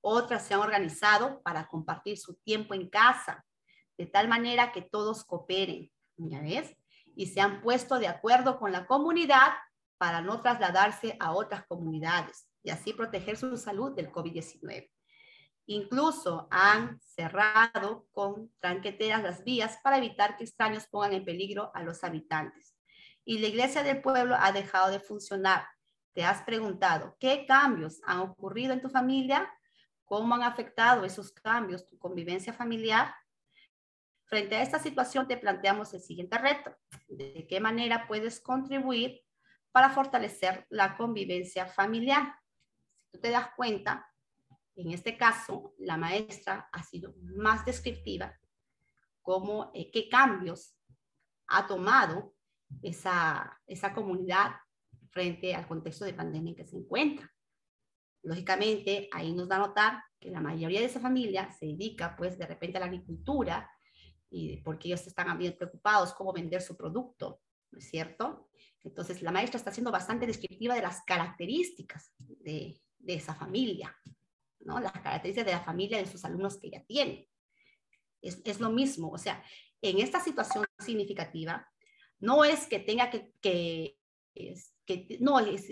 Otras se han organizado para compartir su tiempo en casa, de tal manera que todos cooperen, ¿ya ves? Y se han puesto de acuerdo con la comunidad para no trasladarse a otras comunidades y así proteger su salud del COVID-19. Incluso han cerrado con tranqueteras las vías para evitar que extraños pongan en peligro a los habitantes. Y la iglesia del pueblo ha dejado de funcionar. ¿Te has preguntado qué cambios han ocurrido en tu familia? ¿Cómo han afectado esos cambios tu convivencia familiar? Frente a esta situación te planteamos el siguiente reto. ¿De qué manera puedes contribuir para fortalecer la convivencia familiar? Si tú te das cuenta, en este caso, la maestra ha sido más descriptiva como qué cambios ha tomado esa comunidad frente al contexto de pandemia en que se encuentra. Lógicamente, ahí nos da a notar que la mayoría de esa familia se dedica, pues, de repente a la agricultura, y porque ellos están bien preocupados cómo vender su producto, ¿no es cierto? Entonces, la maestra está siendo bastante descriptiva de las características de esa familia, ¿no? Las características de la familia de sus alumnos que ella tiene. Es lo mismo, o sea, en esta situación significativa, no es que tenga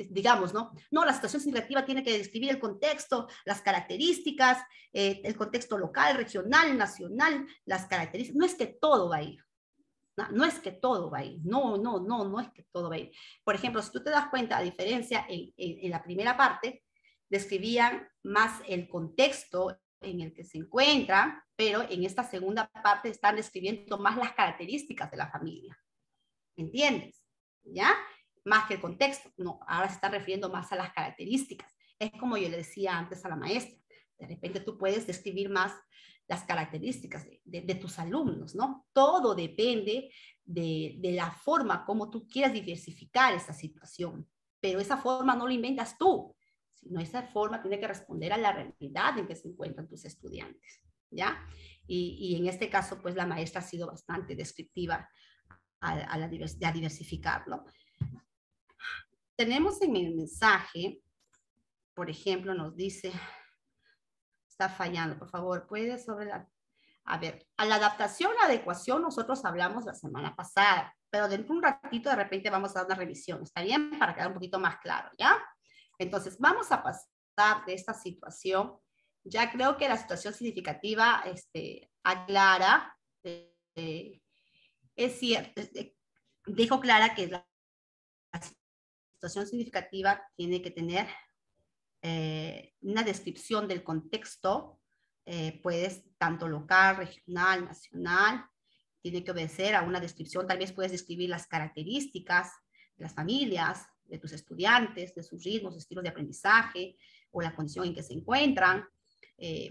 digamos, ¿no? No, la situación significativa tiene que describir el contexto, las características, el contexto local, regional, nacional, las características. No es que todo va a ir. No es que todo va a ir. No es que todo va a ir. Por ejemplo, si tú te das cuenta, a diferencia en la primera parte, describían más el contexto en el que se encuentran, pero en esta segunda parte están describiendo más las características de la familia. ¿Entiendes? ¿Ya? Más que el contexto. No, ahora se está refiriendo más a las características. Es como yo le decía antes a la maestra. De repente tú puedes describir más las características de tus alumnos, ¿no? Todo depende de la forma como tú quieras diversificar esa situación. Pero esa forma no lo inventas tú, sino esa forma tiene que responder a la realidad en que se encuentran tus estudiantes, ¿ya? Y en este caso, pues la maestra ha sido bastante descriptiva a diversificarlo. Tenemos en el mensaje, por ejemplo, nos dice, está fallando, por favor, puede sobre la... A ver, a la adaptación, la adecuación, nosotros hablamos la semana pasada, pero dentro de un ratito de repente vamos a dar una revisión, ¿está bien? Para quedar un poquito más claro, ¿ya? Entonces, vamos a pasar de esta situación. Ya creo que la situación significativa aclara, es cierto, dijo Clara que la situación significativa tiene que tener una descripción del contexto, puedes tanto local, regional, nacional, tiene que obedecer a una descripción, tal vez puedes describir las características de las familias, de tus estudiantes, de sus ritmos, estilos de aprendizaje, o la condición en que se encuentran.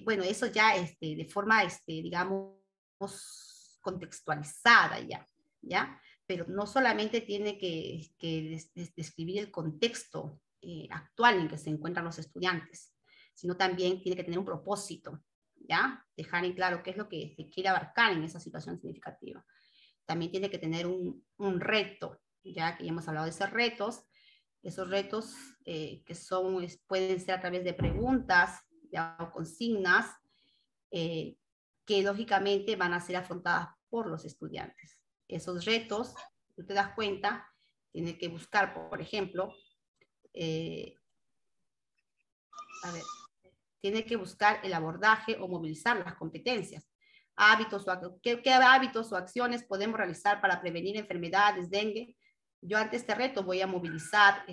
Bueno, eso ya de forma, digamos, contextualizada ¿ya? Pero no solamente tiene que describir el contexto actual en que se encuentran los estudiantes, sino también tiene que tener un propósito, ¿ya? Dejar en claro qué es lo que se quiere abarcar en esa situación significativa. También tiene que tener un reto, ya que ya hemos hablado de esos retos que pueden ser a través de preguntas ya, o consignas, que lógicamente van a ser afrontadas por los estudiantes. Esos retos, tú te das cuenta, tiene que buscar, por ejemplo, tiene que buscar el abordaje o movilizar las competencias. ¿Qué hábitos o acciones podemos realizar para prevenir enfermedades, dengue? Yo ante este reto voy a movilizar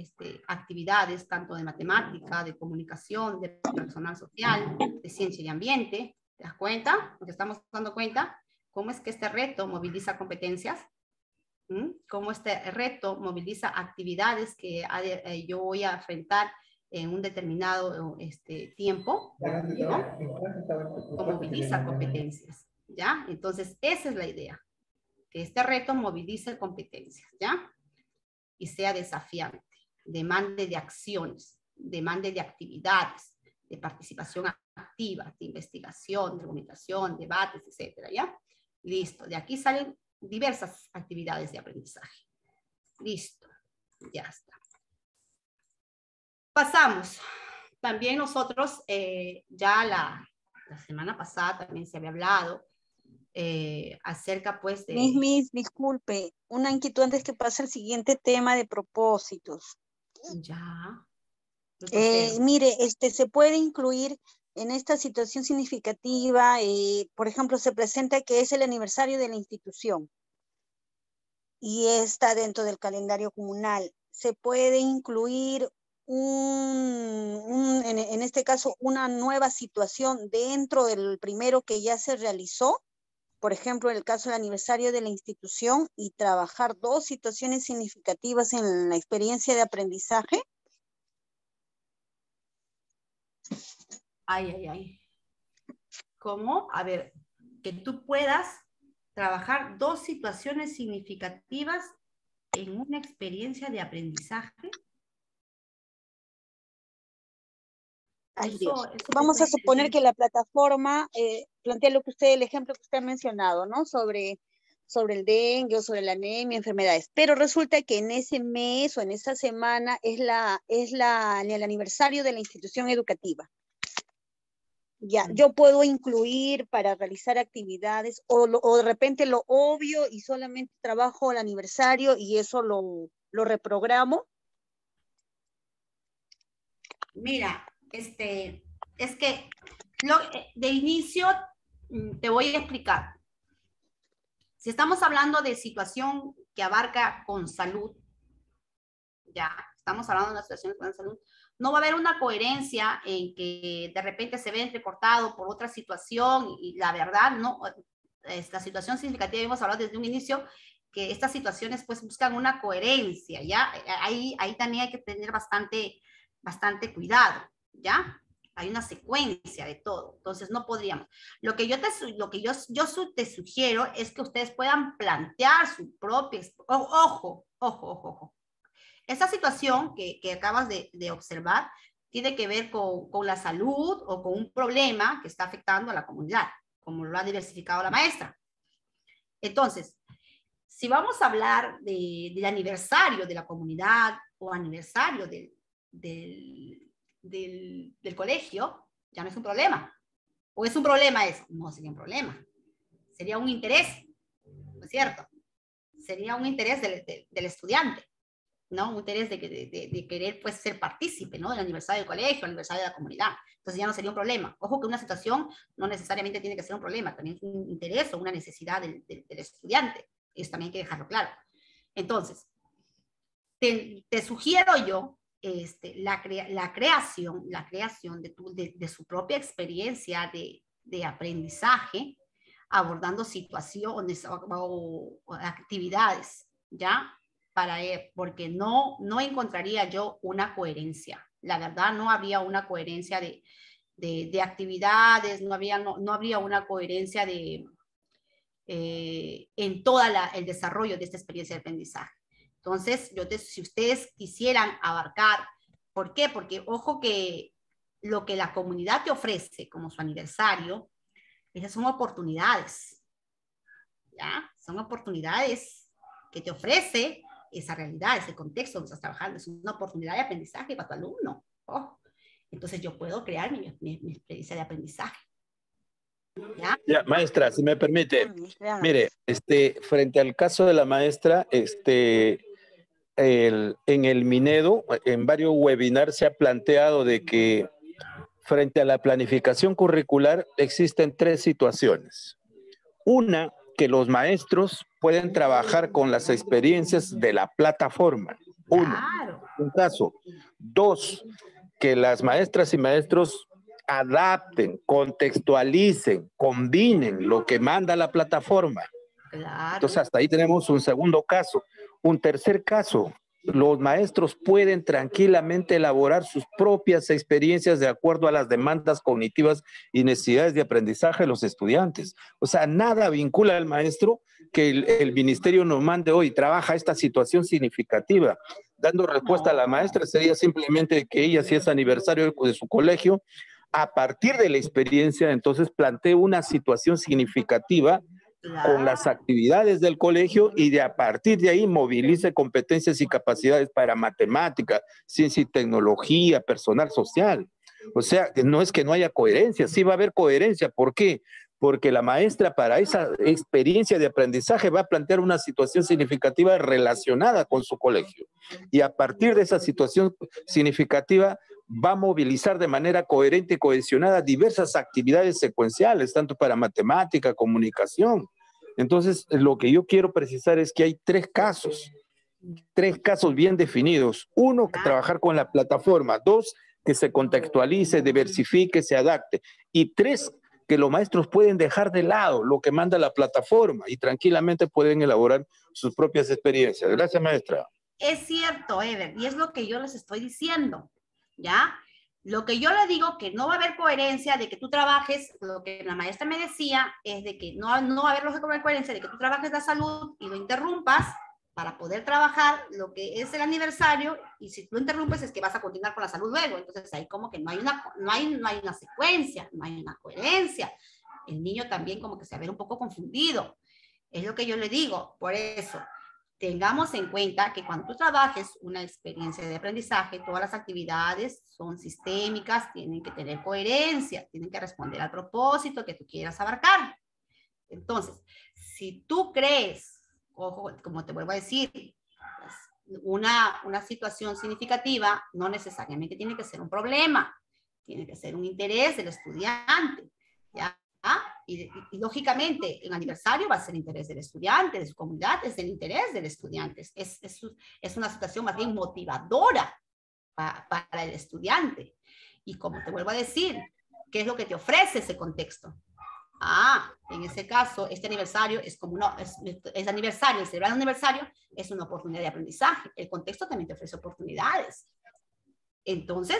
actividades tanto de matemática, de comunicación, de personal social, de ciencia y ambiente. ¿Te das cuenta? ¿Nos estamos dando cuenta? ¿Cómo es que este reto moviliza competencias? ¿Cómo este reto moviliza actividades que yo voy a enfrentar en un determinado tiempo? ¿No? ¿Cómo moviliza competencias? ¿Ya? Entonces, esa es la idea. Que este reto movilice competencias, ¿ya? Y sea desafiante, demande de acciones, demande de actividades, de participación activa, de investigación, de comunicación, debates, etcétera, ¿ya? Listo, de aquí salen diversas actividades de aprendizaje. Listo, ya está. Pasamos. También nosotros, ya la semana pasada también se había hablado acerca pues de... Miss, disculpe, una inquietud antes que pase el siguiente tema de propósitos. Ya. Mire, se puede incluir en esta situación significativa, por ejemplo, se presenta que es el aniversario de la institución y está dentro del calendario comunal. Se puede incluir en este caso una nueva situación dentro del primero que ya se realizó, por ejemplo, en el caso del aniversario de la institución, y trabajar dos situaciones significativas en la experiencia de aprendizaje. Ay. ¿Cómo? A ver, que tú puedas trabajar dos situaciones significativas en una experiencia de aprendizaje. Eso vamos a suponer que la plataforma plantea lo que usted, el ejemplo que usted ha mencionado, ¿no? Sobre sobre el dengue o sobre la anemia, enfermedades. Pero resulta que en ese mes o en esa semana es el aniversario de la institución educativa. Ya, yo puedo incluir para realizar actividades o de repente lo obvio y solamente trabajo el aniversario y eso lo reprogramo. Mira, es que de inicio te voy a explicar. Si estamos hablando de situación que abarca con salud, ya, estamos hablando de una situación con salud, no va a haber una coherencia en que de repente se ve entrecortado por otra situación y la verdad, no, esta situación significativa, hemos hablado desde un inicio, que estas situaciones pues buscan una coherencia, ¿ya? Ahí también hay que tener bastante cuidado, ¿ya? Hay una secuencia de todo, entonces no podríamos. Lo que yo te sugiero es que ustedes puedan plantear su propia, ojo. Esta situación que acabas de observar tiene que ver con la salud o con un problema que está afectando a la comunidad, como lo ha diversificado la maestra. Entonces, si vamos a hablar del aniversario de la comunidad o aniversario del colegio, ya no es un problema. ¿O es un problema eso? No sería un problema. Sería un interés, ¿no es cierto? Sería un interés del estudiante, ¿no? Un interés de querer pues ser partícipe, ¿no? Del aniversario del colegio, el aniversario de la comunidad. Entonces ya no sería un problema. Ojo que una situación no necesariamente tiene que ser un problema, también es un interés o una necesidad del estudiante. Eso también hay que dejarlo claro. Entonces, te sugiero yo la creación de su propia experiencia de aprendizaje, abordando situaciones o actividades, ¿ya? Porque no encontraría yo una coherencia. La verdad, no habría una coherencia de actividades, no habría una coherencia en todo el desarrollo de esta experiencia de aprendizaje. Entonces, si ustedes quisieran abarcar, ¿por qué? Porque ojo que lo que la comunidad te ofrece como su aniversario, esas son oportunidades, ¿ya? Son oportunidades que te ofrece esa realidad, ese contexto donde estás trabajando, es una oportunidad de aprendizaje para tu alumno. Oh. Entonces yo puedo crear mi experiencia de aprendizaje. ¿Ya? Ya, maestra, si me permite, mire, frente al caso de la maestra, en el Minedo, en varios webinars se ha planteado de que frente a la planificación curricular existen tres situaciones. Una, que los maestros pueden trabajar con las experiencias de la plataforma. Uno, un caso. Dos, que las maestras y maestros adapten, contextualicen, combinen lo que manda la plataforma. Claro. Entonces, hasta ahí tenemos un segundo caso. Un tercer caso, los maestros pueden tranquilamente elaborar sus propias experiencias de acuerdo a las demandas cognitivas y necesidades de aprendizaje de los estudiantes. O sea, nada vincula al maestro que el ministerio nos mande hoy, trabaja esta situación significativa. Dando respuesta a la maestra sería simplemente que ella, si es aniversario de su colegio, a partir de la experiencia, entonces plantee una situación significativa con las actividades del colegio y a partir de ahí movilice competencias y capacidades para matemática, ciencia y tecnología, personal social. O sea, no es que no haya coherencia, sí va a haber coherencia. ¿Por qué? Porque la maestra para esa experiencia de aprendizaje va a plantear una situación significativa relacionada con su colegio. Y a partir de esa situación significativa va a movilizar de manera coherente y cohesionada diversas actividades secuenciales, tanto para matemática, comunicación. Entonces, lo que yo quiero precisar es que hay tres casos bien definidos. Uno, que trabajar con la plataforma. Dos, que se contextualice, diversifique, se adapte. Y tres, que los maestros pueden dejar de lado lo que manda la plataforma y tranquilamente pueden elaborar sus propias experiencias. Gracias, maestra. Es cierto, Ever, y es lo que yo les estoy diciendo, ¿ya? Lo que yo le digo que no va a haber coherencia de que tú trabajes, lo que la maestra me decía, es de que no va a haber coherencia de que tú trabajes la salud y lo interrumpas para poder trabajar lo que es el aniversario, y si tú interrumpes es que vas a continuar con la salud luego. Entonces ahí como que no hay una secuencia, no hay una coherencia. El niño también como que se va a ver un poco confundido. Es lo que yo le digo. Por eso, tengamos en cuenta que cuando tú trabajes una experiencia de aprendizaje, todas las actividades son sistémicas, tienen que tener coherencia, tienen que responder al propósito que tú quieras abarcar. Entonces, si tú crees, ojo, como te vuelvo a decir, pues, una situación significativa no necesariamente tiene que ser un problema, tiene que ser un interés del estudiante, ¿ya? Y lógicamente, el aniversario va a ser interés del estudiante, de su comunidad, es el interés del estudiante. Es una situación más bien motivadora para el estudiante. Y como te vuelvo a decir, ¿qué es lo que te ofrece ese contexto? En ese caso, este aniversario es como es aniversario, el celebrar un aniversario es una oportunidad de aprendizaje. El contexto también te ofrece oportunidades. Entonces,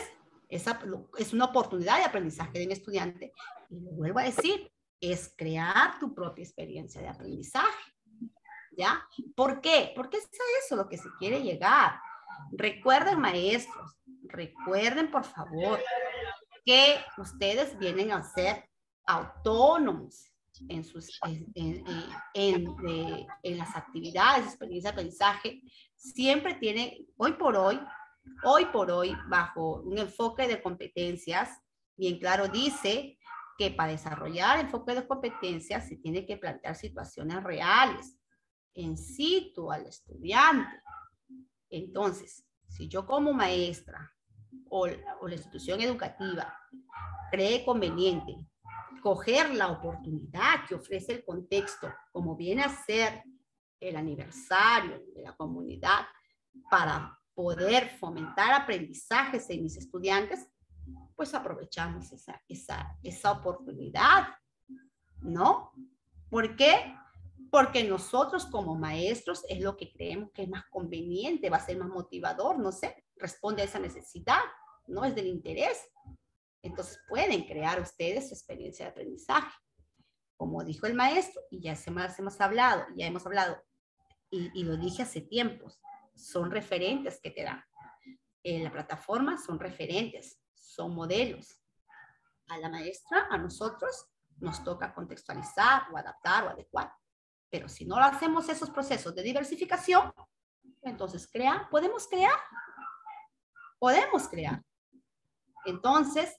esa es una oportunidad de aprendizaje de un estudiante. Y lo vuelvo a decir, es crear tu propia experiencia de aprendizaje. ¿Ya? ¿Por qué? Porque es a eso lo que se quiere llegar. Recuerden, maestros, recuerden, por favor, que ustedes vienen a ser autónomos en las actividades, experiencia de aprendizaje. Siempre tienen, hoy por hoy, bajo un enfoque de competencias, bien claro dice que para desarrollar el enfoque de competencias se tiene que plantear situaciones reales, en situ al estudiante. Entonces, si yo como maestra o la institución educativa cree conveniente coger la oportunidad que ofrece el contexto, como viene a ser el aniversario de la comunidad, para poder fomentar aprendizajes en mis estudiantes, pues aprovechamos esa oportunidad, ¿no? ¿Por qué? Porque nosotros como maestros es lo que creemos que es más conveniente, va a ser más motivador, no sé, responde a esa necesidad, ¿no? Es del interés. Entonces pueden crear ustedes su experiencia de aprendizaje. Como dijo el maestro, y ya hemos hablado, y lo dije hace tiempos, son referentes que te dan. En la plataforma son referentes, son modelos. A la maestra, a nosotros, nos toca contextualizar o adaptar o adecuar. Pero si no hacemos esos procesos de diversificación, entonces podemos crear. Entonces,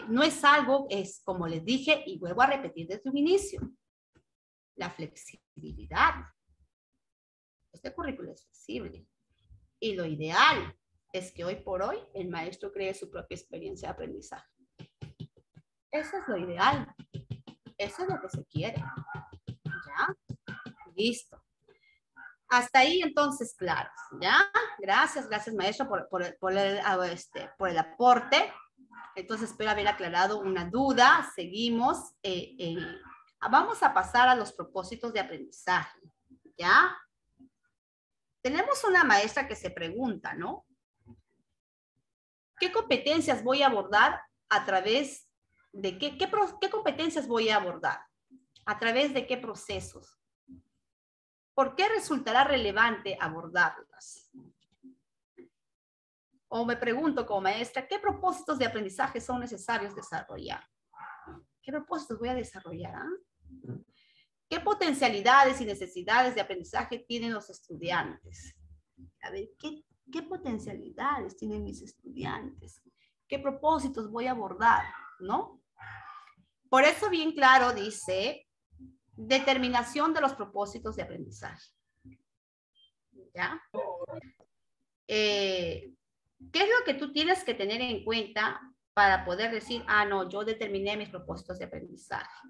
no es algo, es como les dije y vuelvo a repetir desde un inicio, la flexibilidad. Este currículo es flexible y lo ideal es que hoy por hoy el maestro cree su propia experiencia de aprendizaje. Eso es lo ideal. Eso es lo que se quiere. ¿Ya? Listo. Hasta ahí entonces, claro. ¿Ya? Gracias maestro por el aporte. Entonces espero haber aclarado una duda. Seguimos. Vamos a pasar a los propósitos de aprendizaje. ¿Ya? Tenemos una maestra que se pregunta, ¿no? ¿Qué competencias voy a abordar a través de qué competencias voy a abordar? ¿A través de qué procesos? ¿Por qué resultará relevante abordarlas? O me pregunto como maestra, ¿qué propósitos de aprendizaje son necesarios desarrollar? ¿Qué propósitos voy a desarrollar? ¿Qué potencialidades y necesidades de aprendizaje tienen los estudiantes? A ver, ¿qué potencialidades tienen mis estudiantes? ¿Qué propósitos voy a abordar? ¿No? Por eso bien claro dice, determinación de los propósitos de aprendizaje. ¿Ya? ¿Qué es lo que tú tienes que tener en cuenta para poder decir, no, yo determiné mis propósitos de aprendizaje?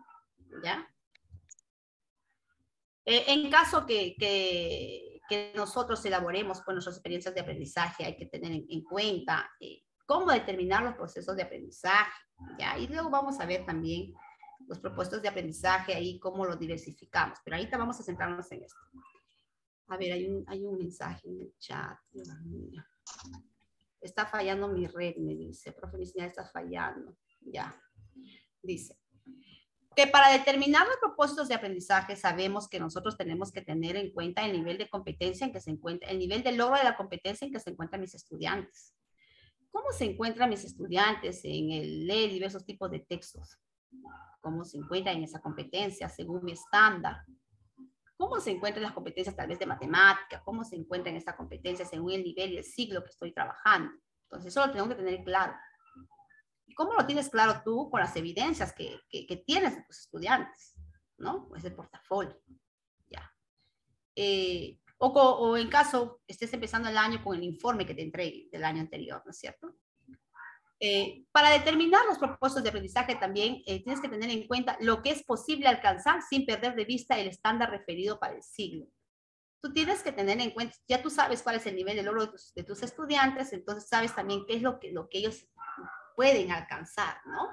¿Ya? En caso que nosotros elaboremos con nuestras experiencias de aprendizaje, hay que tener en cuenta cómo determinar los procesos de aprendizaje, ¿ya? Y luego vamos a ver también los propósitos de aprendizaje, ahí cómo los diversificamos, pero ahorita vamos a centrarnos en esto. A ver, hay un mensaje en el chat. Está fallando mi red, me dice. Profe, mi señal está fallando. Ya. Dice que para determinar los propósitos de aprendizaje sabemos que nosotros tenemos que tener en cuenta el nivel de competencia en que se encuentra, el nivel de logro de la competencia en que se encuentran mis estudiantes. ¿Cómo se encuentran mis estudiantes en el leer diversos tipos de textos? ¿Cómo se encuentran en esa competencia según mi estándar? cómo se encuentran las competencias tal vez de matemática, cómo se encuentran estas competencias según el nivel y el siglo que estoy trabajando. Entonces, eso lo tengo que tener claro. ¿Y cómo lo tienes claro tú? Con las evidencias que tienes de tus estudiantes, ¿no? Pues el portafolio, ya. O en caso estés empezando el año con el informe que te entregué del año anterior, ¿no es cierto? Para determinar los propósitos de aprendizaje también tienes que tener en cuenta lo que es posible alcanzar sin perder de vista el estándar referido para el siglo. Tú tienes que tener en cuenta, ya tú sabes cuál es el nivel de logro de tus estudiantes, entonces sabes también qué es lo que ellos pueden alcanzar, ¿no?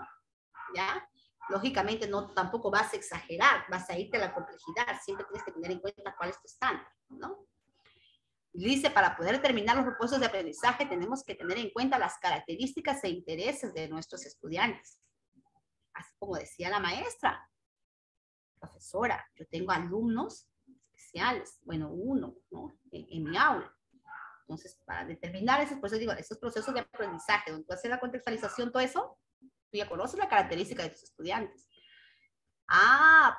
¿Ya? Lógicamente no, tampoco vas a exagerar, vas a irte a la complejidad, siempre tienes que tener en cuenta cuál es tu estándar, ¿no? Dice, para poder determinar los propósitos de aprendizaje tenemos que tener en cuenta las características e intereses de nuestros estudiantes. Así como decía la maestra, profesora, yo tengo alumnos especiales, bueno, uno, ¿no? En mi aula. Entonces, para determinar esos procesos, digo, esos procesos de aprendizaje, donde tú haces la contextualización, todo eso, tú ya conoces la característica de tus estudiantes.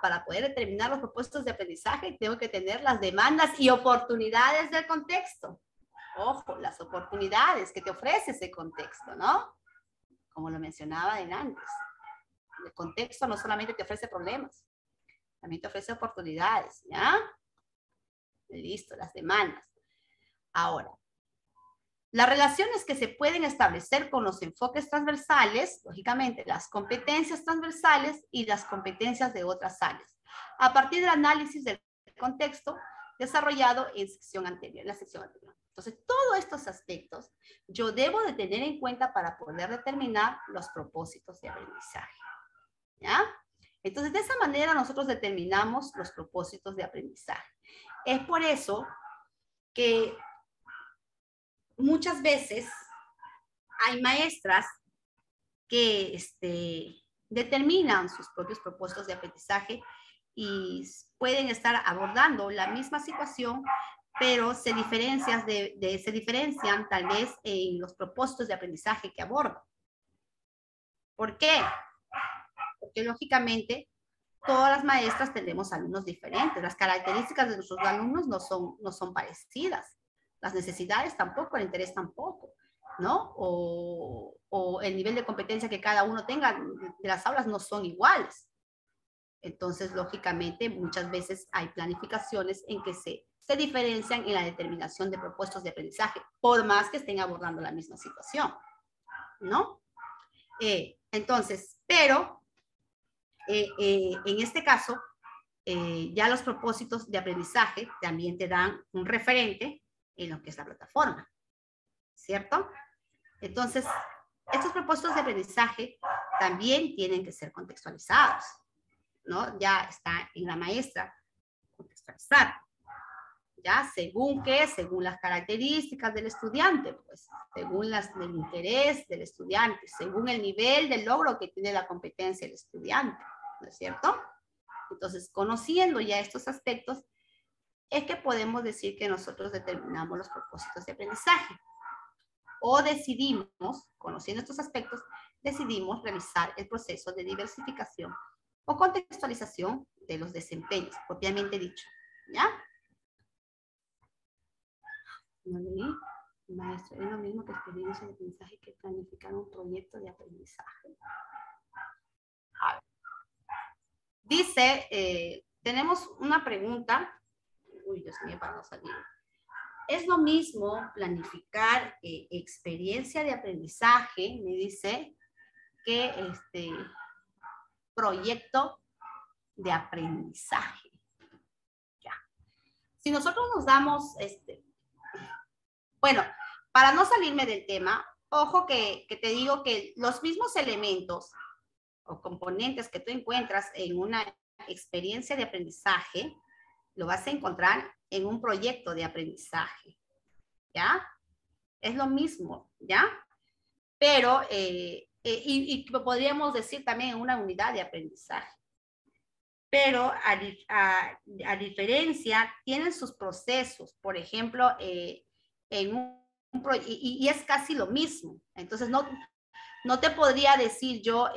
Para poder determinar los propósitos de aprendizaje, tengo que tener las demandas y oportunidades del contexto. Ojo, las oportunidades que te ofrece ese contexto, ¿no? Como lo mencionaba antes. El contexto no solamente te ofrece problemas, también te ofrece oportunidades, ¿ya? Listo, las demandas. Ahora, las relaciones que se pueden establecer con los enfoques transversales, lógicamente, las competencias transversales y las competencias de otras áreas, a partir del análisis del contexto desarrollado en la sección anterior. Entonces, todos estos aspectos yo debo de tener en cuenta para poder determinar los propósitos de aprendizaje, ¿ya? Entonces, de esa manera nosotros determinamos los propósitos de aprendizaje. Es por eso que muchas veces hay maestras que determinan sus propios propósitos de aprendizaje y pueden estar abordando la misma situación, pero se diferencian tal vez en los propósitos de aprendizaje que abordan. ¿Por qué? Porque lógicamente todas las maestras tenemos alumnos diferentes. Las características de nuestros alumnos no son parecidas. Las necesidades tampoco, el interés tampoco, ¿no? O el nivel de competencia que cada uno tenga de las aulas no son iguales. Entonces, lógicamente, muchas veces hay planificaciones en que se diferencian en la determinación de propuestos de aprendizaje, por más que estén abordando la misma situación, ¿no? Entonces, pero en este caso, ya los propósitos de aprendizaje también te dan un referente en lo que es la plataforma, ¿cierto? Entonces, estos propósitos de aprendizaje también tienen que ser contextualizados, ¿no? Ya está en la maestra contextualizar, ¿ya? ¿Según qué? Según las características del estudiante, pues, según el interés del estudiante, según el nivel de logro que tiene la competencia del estudiante, ¿no es cierto? Entonces, conociendo ya estos aspectos, es que podemos decir que nosotros determinamos los propósitos de aprendizaje. O decidimos, conociendo estos aspectos, decidimos realizar el proceso de diversificación o contextualización de los desempeños, propiamente dicho, ¿ya? No leí, maestro, es lo mismo que experiencia de aprendizaje que planificar un proyecto de aprendizaje. A ver. Dice, tenemos una pregunta. Uy, Dios mío, para no salir. Es lo mismo planificar experiencia de aprendizaje, me dice, que proyecto de aprendizaje. Ya. Si nosotros nos damos, bueno, para no salirme del tema, ojo que te digo que los mismos elementos o componentes que tú encuentras en una experiencia de aprendizaje, lo vas a encontrar en un proyecto de aprendizaje, ¿ya? Es lo mismo, ¿ya? Pero, y podríamos decir también en una unidad de aprendizaje. Pero a diferencia, tienen sus procesos, por ejemplo, y es casi lo mismo. Entonces, no te podría decir yo,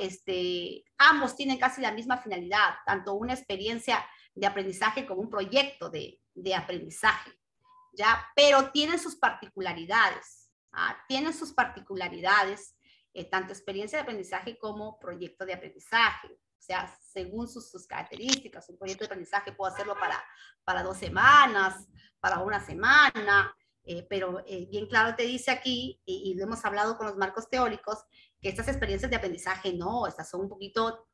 ambos tienen casi la misma finalidad, tanto una experiencia de aprendizaje como un proyecto de aprendizaje, ¿ya? Pero tienen sus particularidades, ¿ah? Tienen sus particularidades, tanto experiencia de aprendizaje como proyecto de aprendizaje. O sea, según sus características, un proyecto de aprendizaje puedo hacerlo para 2 semanas, para 1 semana, pero bien claro te dice aquí, y lo hemos hablado con los marcos teóricos, que estas experiencias de aprendizaje no, estas son un poquito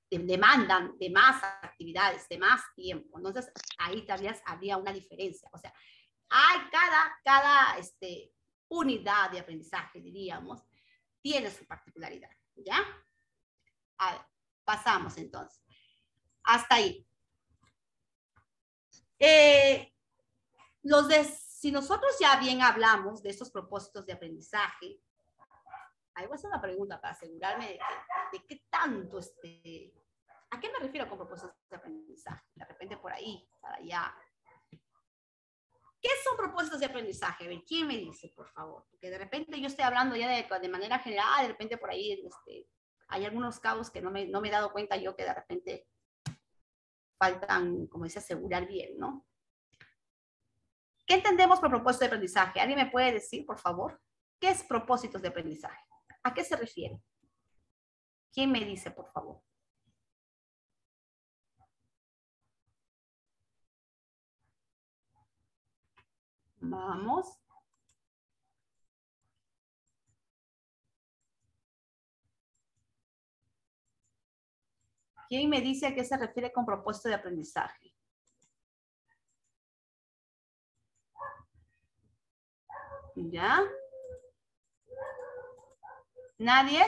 demandan de más actividades, de más tiempo. Entonces, ahí también habría una diferencia. O sea, hay cada unidad de aprendizaje, diríamos, tiene su particularidad, ¿ya? A ver, pasamos entonces. Hasta ahí. Si nosotros ya bien hablamos de estos propósitos de aprendizaje, ahí voy a hacer una pregunta para asegurarme de qué tanto, ¿a qué me refiero con propósitos de aprendizaje? De repente por ahí, para allá. ¿Qué son propósitos de aprendizaje? A ver, ¿quién me dice, por favor? Porque de repente yo estoy hablando ya de manera general, de repente por ahí hay algunos cabos que no me he dado cuenta yo que de repente faltan, como dice, asegurar bien, ¿no? ¿Qué entendemos por propósito de aprendizaje? ¿Alguien me puede decir, por favor? ¿Qué es propósitos de aprendizaje? ¿A qué se refiere? ¿Quién me dice, por favor? Vamos. ¿Quién me dice a qué se refiere con propósito de aprendizaje? ¿Ya? ¿Nadie?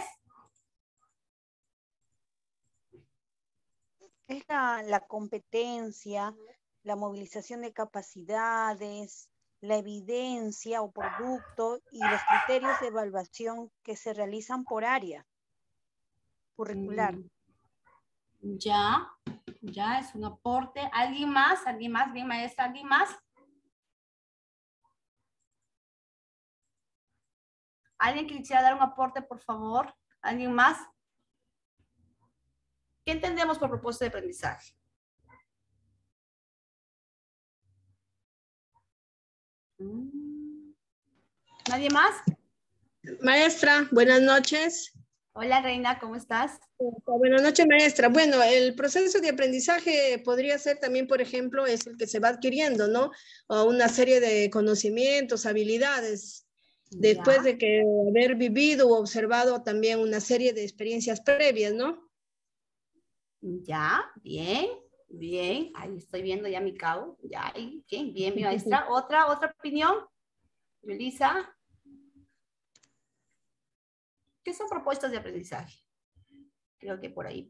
Es la competencia, la movilización de capacidades, la evidencia o producto y los criterios de evaluación que se realizan por área curricular. Ya es un aporte. ¿Alguien más? ¿Alguien más? Bien, maestra, ¿alguien más? ¿Alguien que quisiera dar un aporte, por favor? ¿Alguien más? ¿Qué entendemos por propósito de aprendizaje? ¿Nadie más? Maestra, buenas noches. Hola, Reina, ¿cómo estás? Buenas noches, maestra. Bueno, el proceso de aprendizaje podría ser también, por ejemplo, es el que se va adquiriendo, ¿no? O una serie de conocimientos, habilidades, después de que haber vivido o observado también una serie de experiencias previas, ¿no? Ya, bien, bien. Ahí estoy viendo ya mi cabo. Ya, bien, bien, mi maestra. ¿Otra opinión? Melissa. ¿Qué son propuestas de aprendizaje? Creo que por ahí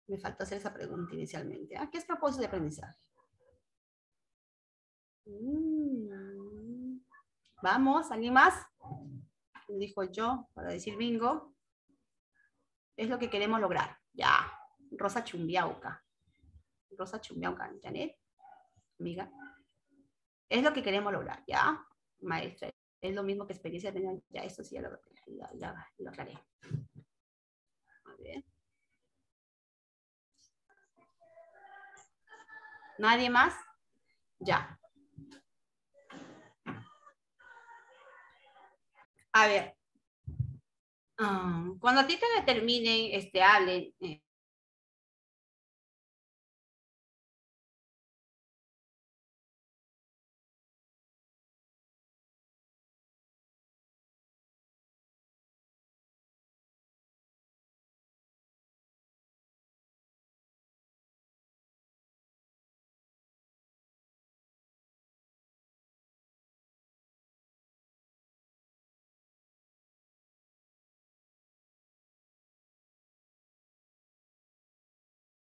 me faltó hacer esa pregunta inicialmente. ¿Qué es propósito de aprendizaje? Vamos, ¿alguien más? Dijo yo, para decir bingo. Es lo que queremos lograr. Ya. Rosa Chumbiauca. Rosa Chumbiauca, Janet, amiga. Es lo que queremos lograr, ¿ya? Maestra, es lo mismo que experiencia de ya, esto sí ya lo aclaré. A ver. ¿Nadie más? Ya. A ver. Cuando a ti te determinen, hablen,